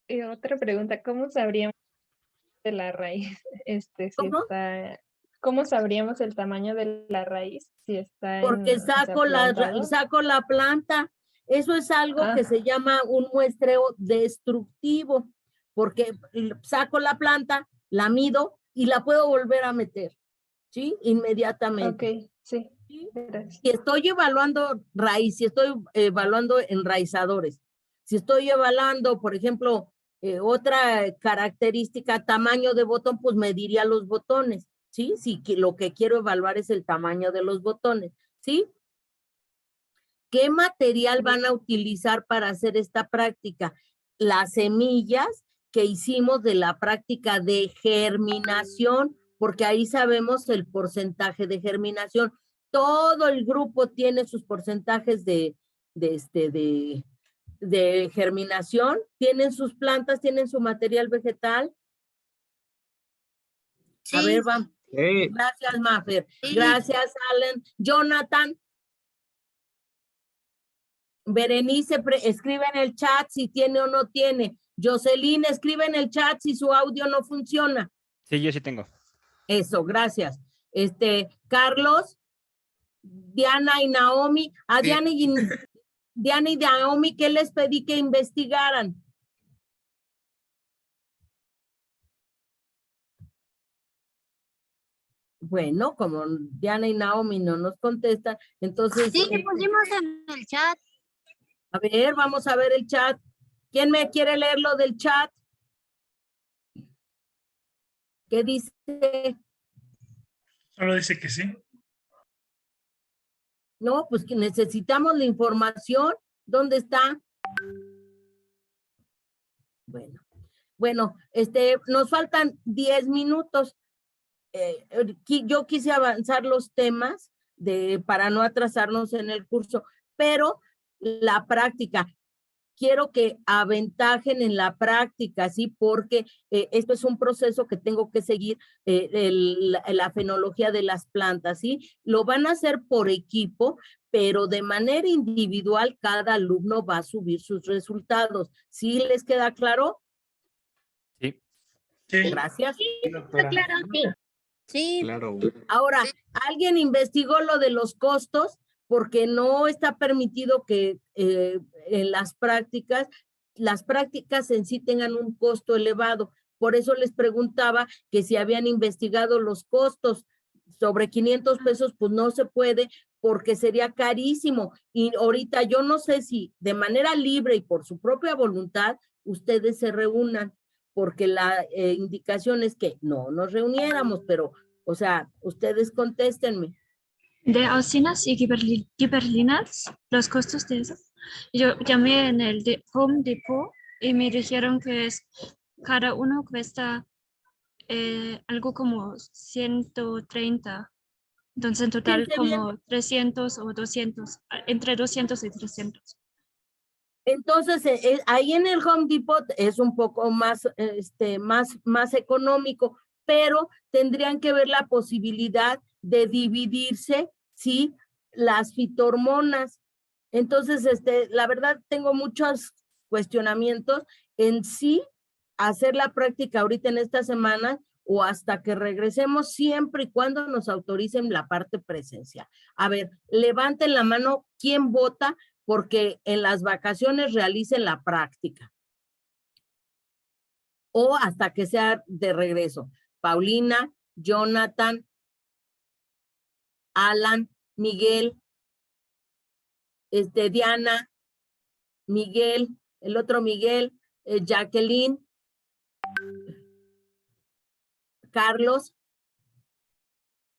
Y otra pregunta, ¿cómo sabríamos de la raíz? ¿Cómo sabríamos el tamaño de la raíz si está Porque saco la planta. Eso es algo que se llama un muestreo destructivo, porque saco la planta, la mido y la puedo volver a meter, ¿sí? Inmediatamente. Ok, sí. Gracias. Si estoy evaluando raíz, si estoy evaluando enraizadores, si estoy evaluando, por ejemplo, otra característica, tamaño de botón, pues mediría los botones, ¿sí? Si lo que quiero evaluar es el tamaño de los botones, ¿sí? ¿Qué material van a utilizar para hacer esta práctica? Las semillas que hicimos de la práctica de germinación, porque ahí sabemos el porcentaje de germinación. Todo el grupo tiene sus porcentajes de germinación, tienen sus plantas, tienen su material vegetal. Sí. A ver, vamos. Sí. Gracias, Mafer. Sí. Gracias, Allen. Jonathan. Berenice, escribe en el chat si tiene o no tiene. Jocelyn, escribe en el chat si su audio no funciona. Sí, yo sí tengo. Eso, gracias. Carlos, Diana y Naomi. A sí. Diana y Naomi, ¿qué les pedí que investigaran? Bueno, como Diana y Naomi no nos contestan, entonces... Sí, le pusimos en el chat. A ver, vamos a ver el chat. ¿Quién me quiere leer lo del chat? ¿Qué dice? Solo dice que sí. No, pues que necesitamos la información. ¿Dónde está? Bueno, nos faltan 10 minutos. Yo quise avanzar los temas para no atrasarnos en el curso, pero la práctica, quiero que aventajen en la práctica, ¿sí? Porque esto es un proceso que tengo que seguir, la fenología de las plantas, ¿sí? Lo van a hacer por equipo, pero de manera individual cada alumno va a subir sus resultados. ¿Sí les queda claro? Sí. Sí. Gracias. Sí, está claro, sí. Sí. Claro. Ahora, ¿alguien investigó lo de los costos? Porque no está permitido que en las prácticas en sí tengan un costo elevado. Por eso les preguntaba que si habían investigado los costos. Sobre 500 pesos, pues no se puede porque sería carísimo. Y ahorita yo no sé si de manera libre y por su propia voluntad ustedes se reúnan, porque la indicación es que no nos reuniéramos, pero, o sea, ustedes contéstenme. De auxinas y giberalinas, los costos de eso. Yo llamé en el Home Depot y me dijeron que cada uno cuesta algo como 130. Entonces en total como 300 o 200, entre 200 y 300. Entonces, ahí en el Home Depot es un poco más económico, pero tendrían que ver la posibilidad de dividirse, ¿sí? Las fitohormonas. Entonces, la verdad, tengo muchos cuestionamientos en sí hacer la práctica ahorita en esta semana o hasta que regresemos, siempre y cuando nos autoricen la parte presencial. A ver, levanten la mano quién vota porque en las vacaciones realicen la práctica. O hasta que sea de regreso. Paulina, Jonathan, Alan, Miguel, Diana, Miguel, el otro Miguel, Jacqueline, Carlos,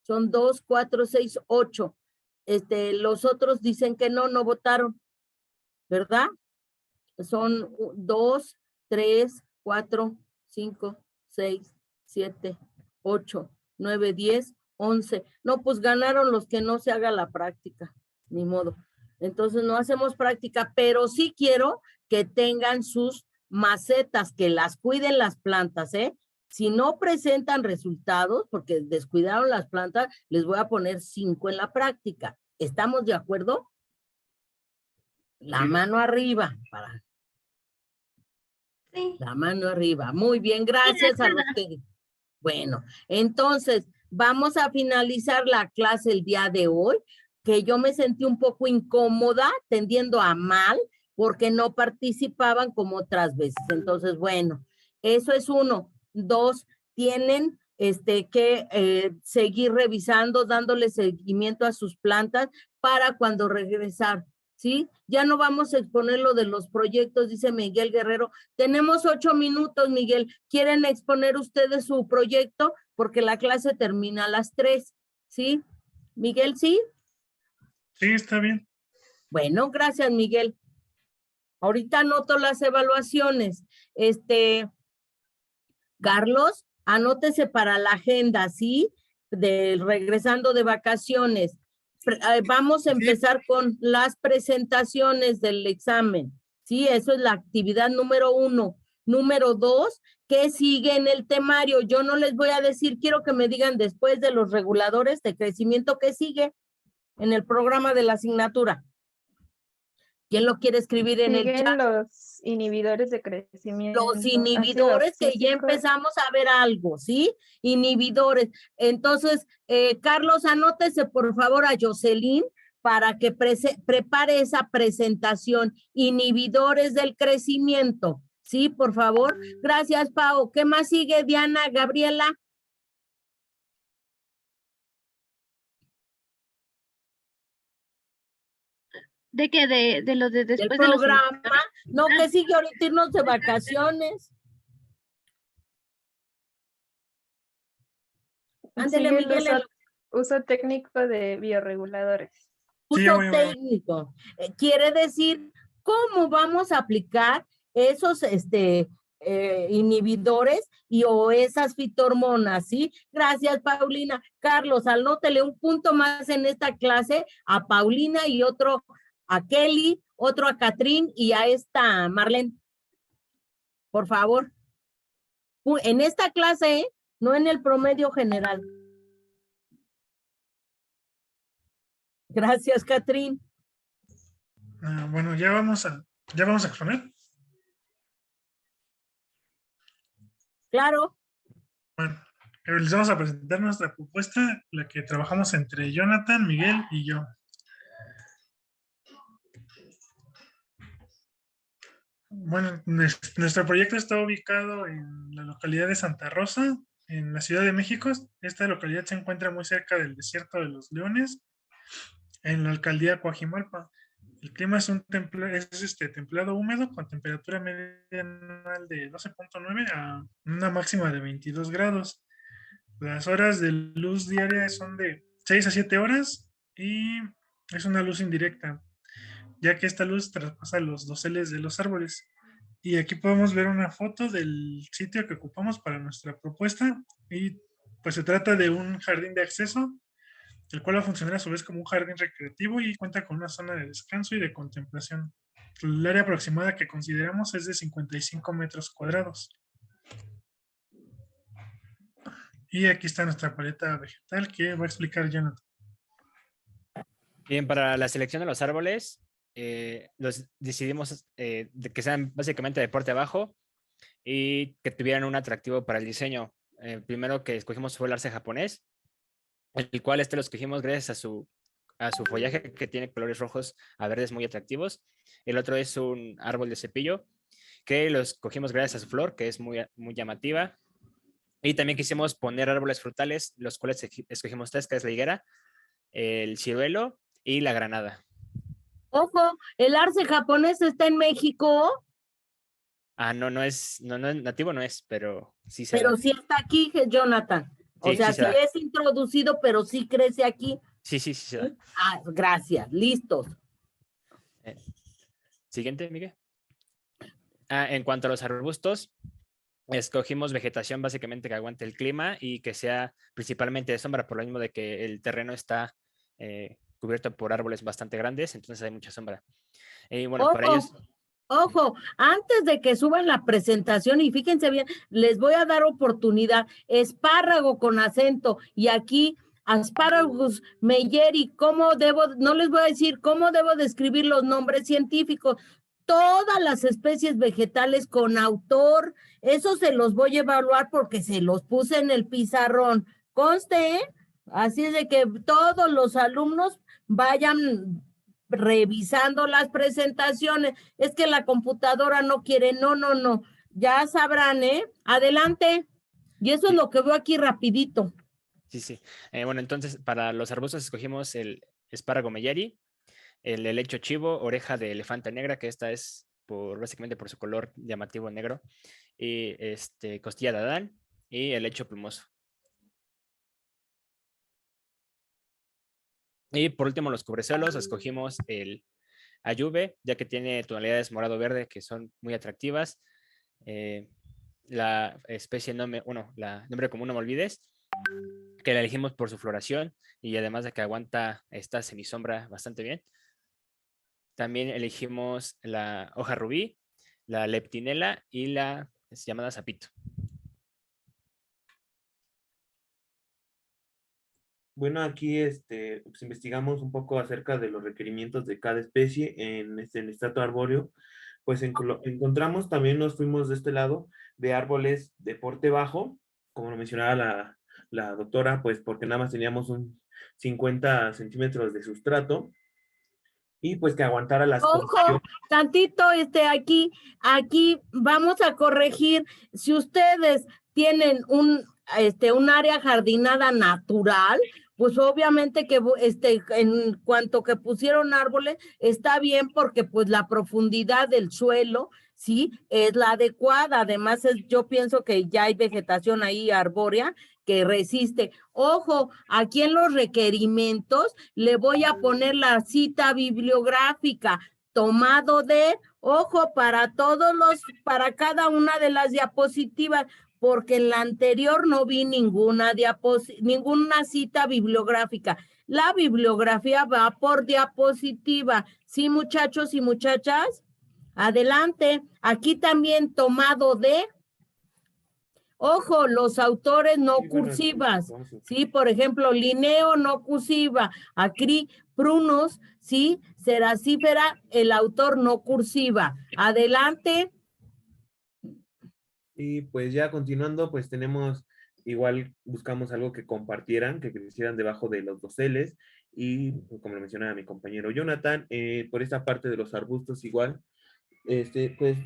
son 2, 4, 6, 8. Los otros dicen que no votaron, ¿verdad? Son 2, 3, 4, 5, 6, 7, 8, 9, 10, 11. No, pues ganaron los que no se haga la práctica, ni modo. Entonces no hacemos práctica, pero sí quiero que tengan sus macetas, que las cuiden las plantas, ¿eh? Si no presentan resultados, porque descuidaron las plantas, les voy a poner 5 en la práctica. ¿Estamos de acuerdo? La mano arriba. Sí. La mano arriba. Muy bien, gracias a los que... Bueno, entonces vamos a finalizar la clase el día de hoy, que yo me sentí un poco incómoda, tendiendo a mal, porque no participaban como otras veces. Entonces, bueno, eso es 1. 2, tienen que seguir revisando, dándole seguimiento a sus plantas para cuando regresar, ¿sí? Ya no vamos a exponer lo de los proyectos, dice Miguel Guerrero. Tenemos 8 minutos, Miguel. ¿Quieren exponer ustedes su proyecto? Porque la clase termina a las 3, ¿sí? Miguel, ¿sí? Sí, está bien. Bueno, gracias, Miguel. Ahorita anoto las evaluaciones. Carlos, anótese para la agenda, ¿sí? Regresando de vacaciones. Vamos a empezar con las presentaciones del examen, ¿sí? Eso es la actividad número 1. Número 2, ¿qué sigue en el temario? Yo no les voy a decir, quiero que me digan después de los reguladores de crecimiento, ¿qué sigue en el programa de la asignatura? ¿Quién lo quiere escribir en el chat? Los inhibidores de crecimiento. Los inhibidores, que ya empezamos a ver algo, ¿sí? Inhibidores. Entonces, Carlos, anótese por favor a Jocelyn para que prepare esa presentación. Inhibidores del crecimiento, ¿sí? Por favor. Gracias, Pau. ¿Qué más sigue, Diana, Gabriela? ¿De qué? De lo de después del de los programa. No, que sigue ahorita irnos de vacaciones. Ándele, Miguel. Uso técnico de bioreguladores. Uso técnico. Quiere decir cómo vamos a aplicar esos inhibidores o esas fitohormonas, ¿sí? Gracias, Paulina. Carlos, anótele un punto más en esta clase a Paulina y otro a Kelly, otro a Catrín y a esta Marlene. Por favor. En esta clase, no en el promedio general. Gracias, Catrín. Bueno, ya vamos a exponer. Claro. Bueno, les vamos a presentar nuestra propuesta, la que trabajamos entre Jonathan, Miguel y yo. Bueno, nuestro proyecto está ubicado en la localidad de Santa Rosa, en la Ciudad de México. Esta localidad se encuentra muy cerca del desierto de los Leones, en la alcaldía Coajimalpa. El clima es templado húmedo con temperatura media anual de 12.9 a una máxima de 22 grados. Las horas de luz diaria son de 6 a 7 horas y es una luz indirecta, ya que esta luz traspasa los doseles de los árboles. Y aquí podemos ver una foto del sitio que ocupamos para nuestra propuesta. Y pues se trata de un jardín de acceso, el cual va a funcionar a su vez como un jardín recreativo y cuenta con una zona de descanso y de contemplación. El área aproximada que consideramos es de 55 metros cuadrados. Y aquí está nuestra paleta vegetal que va a explicar Jonathan. Bien, para la selección de los árboles, los decidimos de que sean básicamente de porte bajo y que tuvieran un atractivo para el diseño. El primero que escogimos fue el arce japonés, el cual lo escogimos gracias a su follaje que tiene colores rojos a verdes muy atractivos. El otro es un árbol de cepillo que lo escogimos gracias a su flor, que es muy, muy llamativa. Y también quisimos poner árboles frutales, los cuales escogimos tres, que es la higuera, el ciruelo y la granada. Ojo, el arce japonés está en México, No es nativo, no es, pero sí se pero da. sí está aquí, Jonathan. O Sí, sea, sí sí se da. es introducido, pero sí crece aquí. Sí se da. Gracias, listos. Siguiente, Miguel. En cuanto a los arbustos, escogimos vegetación básicamente que aguante el clima y que sea principalmente de sombra, por lo mismo de que el terreno está cubierto por árboles bastante grandes, entonces hay mucha sombra. Y bueno, para ellos... Ojo, antes de que suban la presentación, y fíjense bien, les voy a dar oportunidad, espárrago con acento, y aquí Asparagus meyeri, no les voy a decir cómo debo describir los nombres científicos, todas las especies vegetales con autor, eso se los voy a evaluar porque se los puse en el pizarrón, conste, ¿eh? Así es de que todos los alumnos vayan revisando las presentaciones. Es que la computadora no quiere, no, ya sabrán, adelante, y eso es lo que veo aquí rapidito. Sí. Bueno, entonces para los arbustos escogimos el espárrago meyeri, el helecho chivo, oreja de elefante negra, que esta es básicamente por su color llamativo negro, y costilla de Adán, y helecho plumoso. Y por último, los cubresuelos, escogimos el ayube, ya que tiene tonalidades morado-verde que son muy atractivas. La especie nombre común no me olvides, que la elegimos por su floración y además de que aguanta esta semisombra bastante bien. También elegimos la hoja rubí, la leptinela y la llamada sapito. Bueno, aquí pues investigamos un poco acerca de los requerimientos de cada especie en el estrato arbóreo. Pues encontramos también, nos fuimos de este lado, de árboles de porte bajo, como lo mencionaba la doctora, pues porque nada más teníamos un 50 centímetros de sustrato y pues que aguantara las condiciones. Tantito, aquí vamos a corregir, si ustedes tienen un área jardinada natural, pues obviamente que en cuanto que pusieron árboles, está bien porque pues la profundidad del suelo, sí, es la adecuada. Además, yo pienso que ya hay vegetación ahí arbórea que resiste. Ojo, aquí en los requerimientos le voy a poner la cita bibliográfica, tomado de, ojo, para cada una de las diapositivas, porque en la anterior no vi ninguna cita bibliográfica. La bibliografía va por diapositiva. ¿Sí, muchachos y muchachas? Adelante. Aquí también tomado de, ojo, los autores no cursivas, ¿sí? Por ejemplo, Linneo no cursiva, Acri, Prunos, ¿sí? Seracífera, el autor no cursiva. Adelante. Y pues ya continuando, pues igual buscamos algo que compartieran, que crecieran debajo de los doseles y como lo mencionaba mi compañero Jonathan, por esta parte de los arbustos igual, pues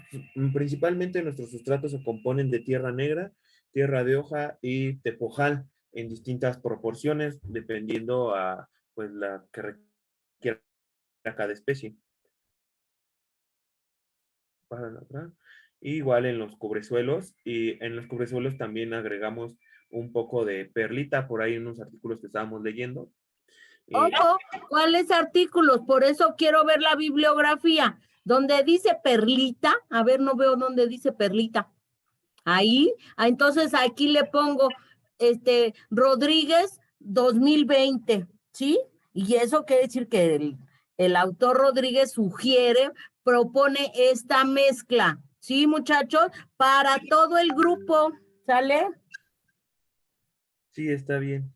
principalmente nuestros sustratos se componen de tierra negra, tierra de hoja y tepojal en distintas proporciones dependiendo a pues la que requiera cada especie. Igual en los cubresuelos, y en los cubresuelos también agregamos un poco de perlita por ahí en unos artículos que estábamos leyendo. Ojo, ¿cuáles artículos? Por eso quiero ver la bibliografía. Donde dice perlita, a ver, no veo dónde dice perlita. Ahí, entonces aquí le pongo Rodríguez 2020, ¿sí? Y eso quiere decir que el autor Rodríguez propone esta mezcla, ¿sí, muchachos? Para todo el grupo, ¿sale? Sí, está bien.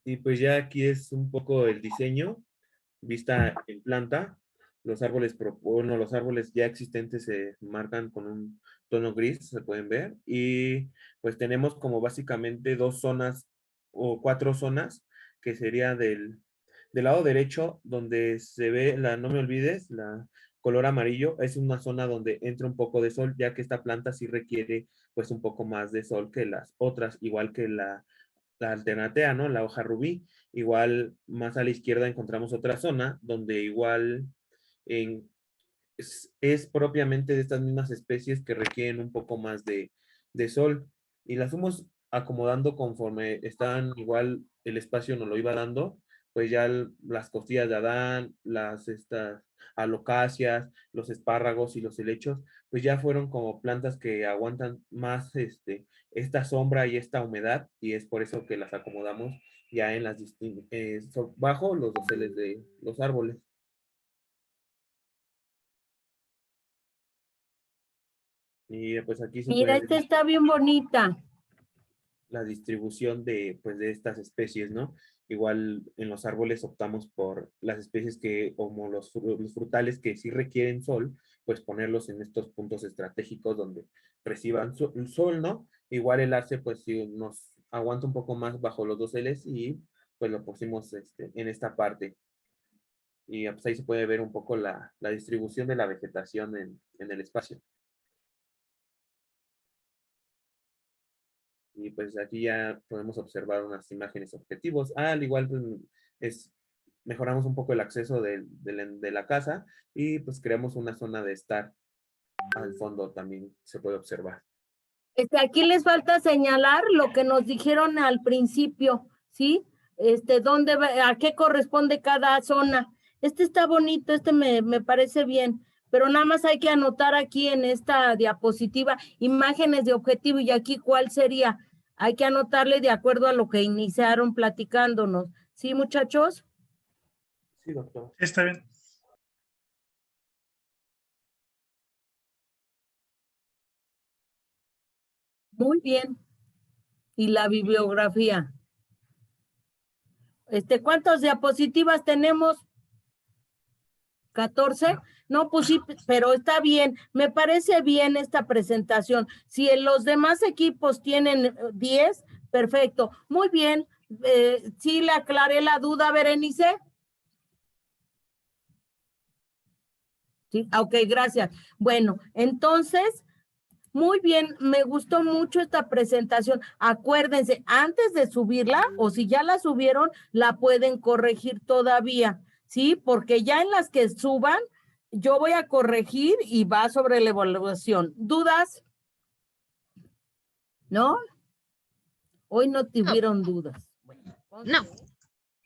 Y pues ya aquí es un poco el diseño, vista en planta. Los árboles, bueno, los árboles ya existentes se marcan con un tono gris, se pueden ver. Y pues tenemos como básicamente 2 zonas o 4 zonas, que sería del lado derecho, donde se ve no me olvides, la color amarillo, es una zona donde entra un poco de sol, ya que esta planta sí requiere pues un poco más de sol que las otras, igual que la alternatea, ¿no? La hoja rubí. Igual más a la izquierda encontramos otra zona donde igual es propiamente de estas mismas especies que requieren un poco más de sol, y las fuimos acomodando conforme estaban, igual el espacio nos lo iba dando, pues ya las costillas de Adán, estas alocáceas, los espárragos y los helechos, pues ya fueron como plantas que aguantan más esta sombra y esta humedad, y es por eso que las acomodamos ya en bajo los doseles de los árboles. Y pues aquí se Mira, puede esta ver está bien bonita. la distribución pues de estas especies, ¿no? Igual en los árboles optamos por las especies como los frutales que sí requieren sol, pues ponerlos en estos puntos estratégicos donde reciban el sol, ¿no? Igual el arce, pues sí nos aguanta un poco más bajo los doseles, y pues lo pusimos en esta parte. Y pues ahí se puede ver un poco la distribución de la vegetación en el espacio. Y pues aquí ya podemos observar unas imágenes objetivos. Al igual, pues, mejoramos un poco el acceso de la casa, y pues creamos una zona de estar al fondo, también se puede observar. Aquí les falta señalar lo que nos dijeron al principio, ¿sí? ¿A qué corresponde cada zona? Está bonito, me parece bien, pero nada más hay que anotar aquí en esta diapositiva imágenes de objetivo, y aquí cuál sería. Hay que anotarle de acuerdo a lo que iniciaron platicándonos. ¿Sí, muchachos? Sí, doctor. Está bien. Muy bien. Y la bibliografía. ¿Cuántas diapositivas tenemos? 14. No, pues sí, pero está bien. Me parece bien esta presentación. Si los demás equipos tienen 10, perfecto. Muy bien. Sí, le aclaré la duda, Berenice. Sí, ok, gracias. Bueno, entonces, muy bien, me gustó mucho esta presentación. Acuérdense, antes de subirla, o si ya la subieron, la pueden corregir todavía, ¿sí? Porque ya en las que suban, yo voy a corregir y va sobre la evaluación. ¿Dudas? ¿No? Hoy no tuvieron dudas. No.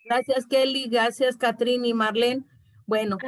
Gracias, Kelly. Gracias, Catrín y Marlene. Bueno.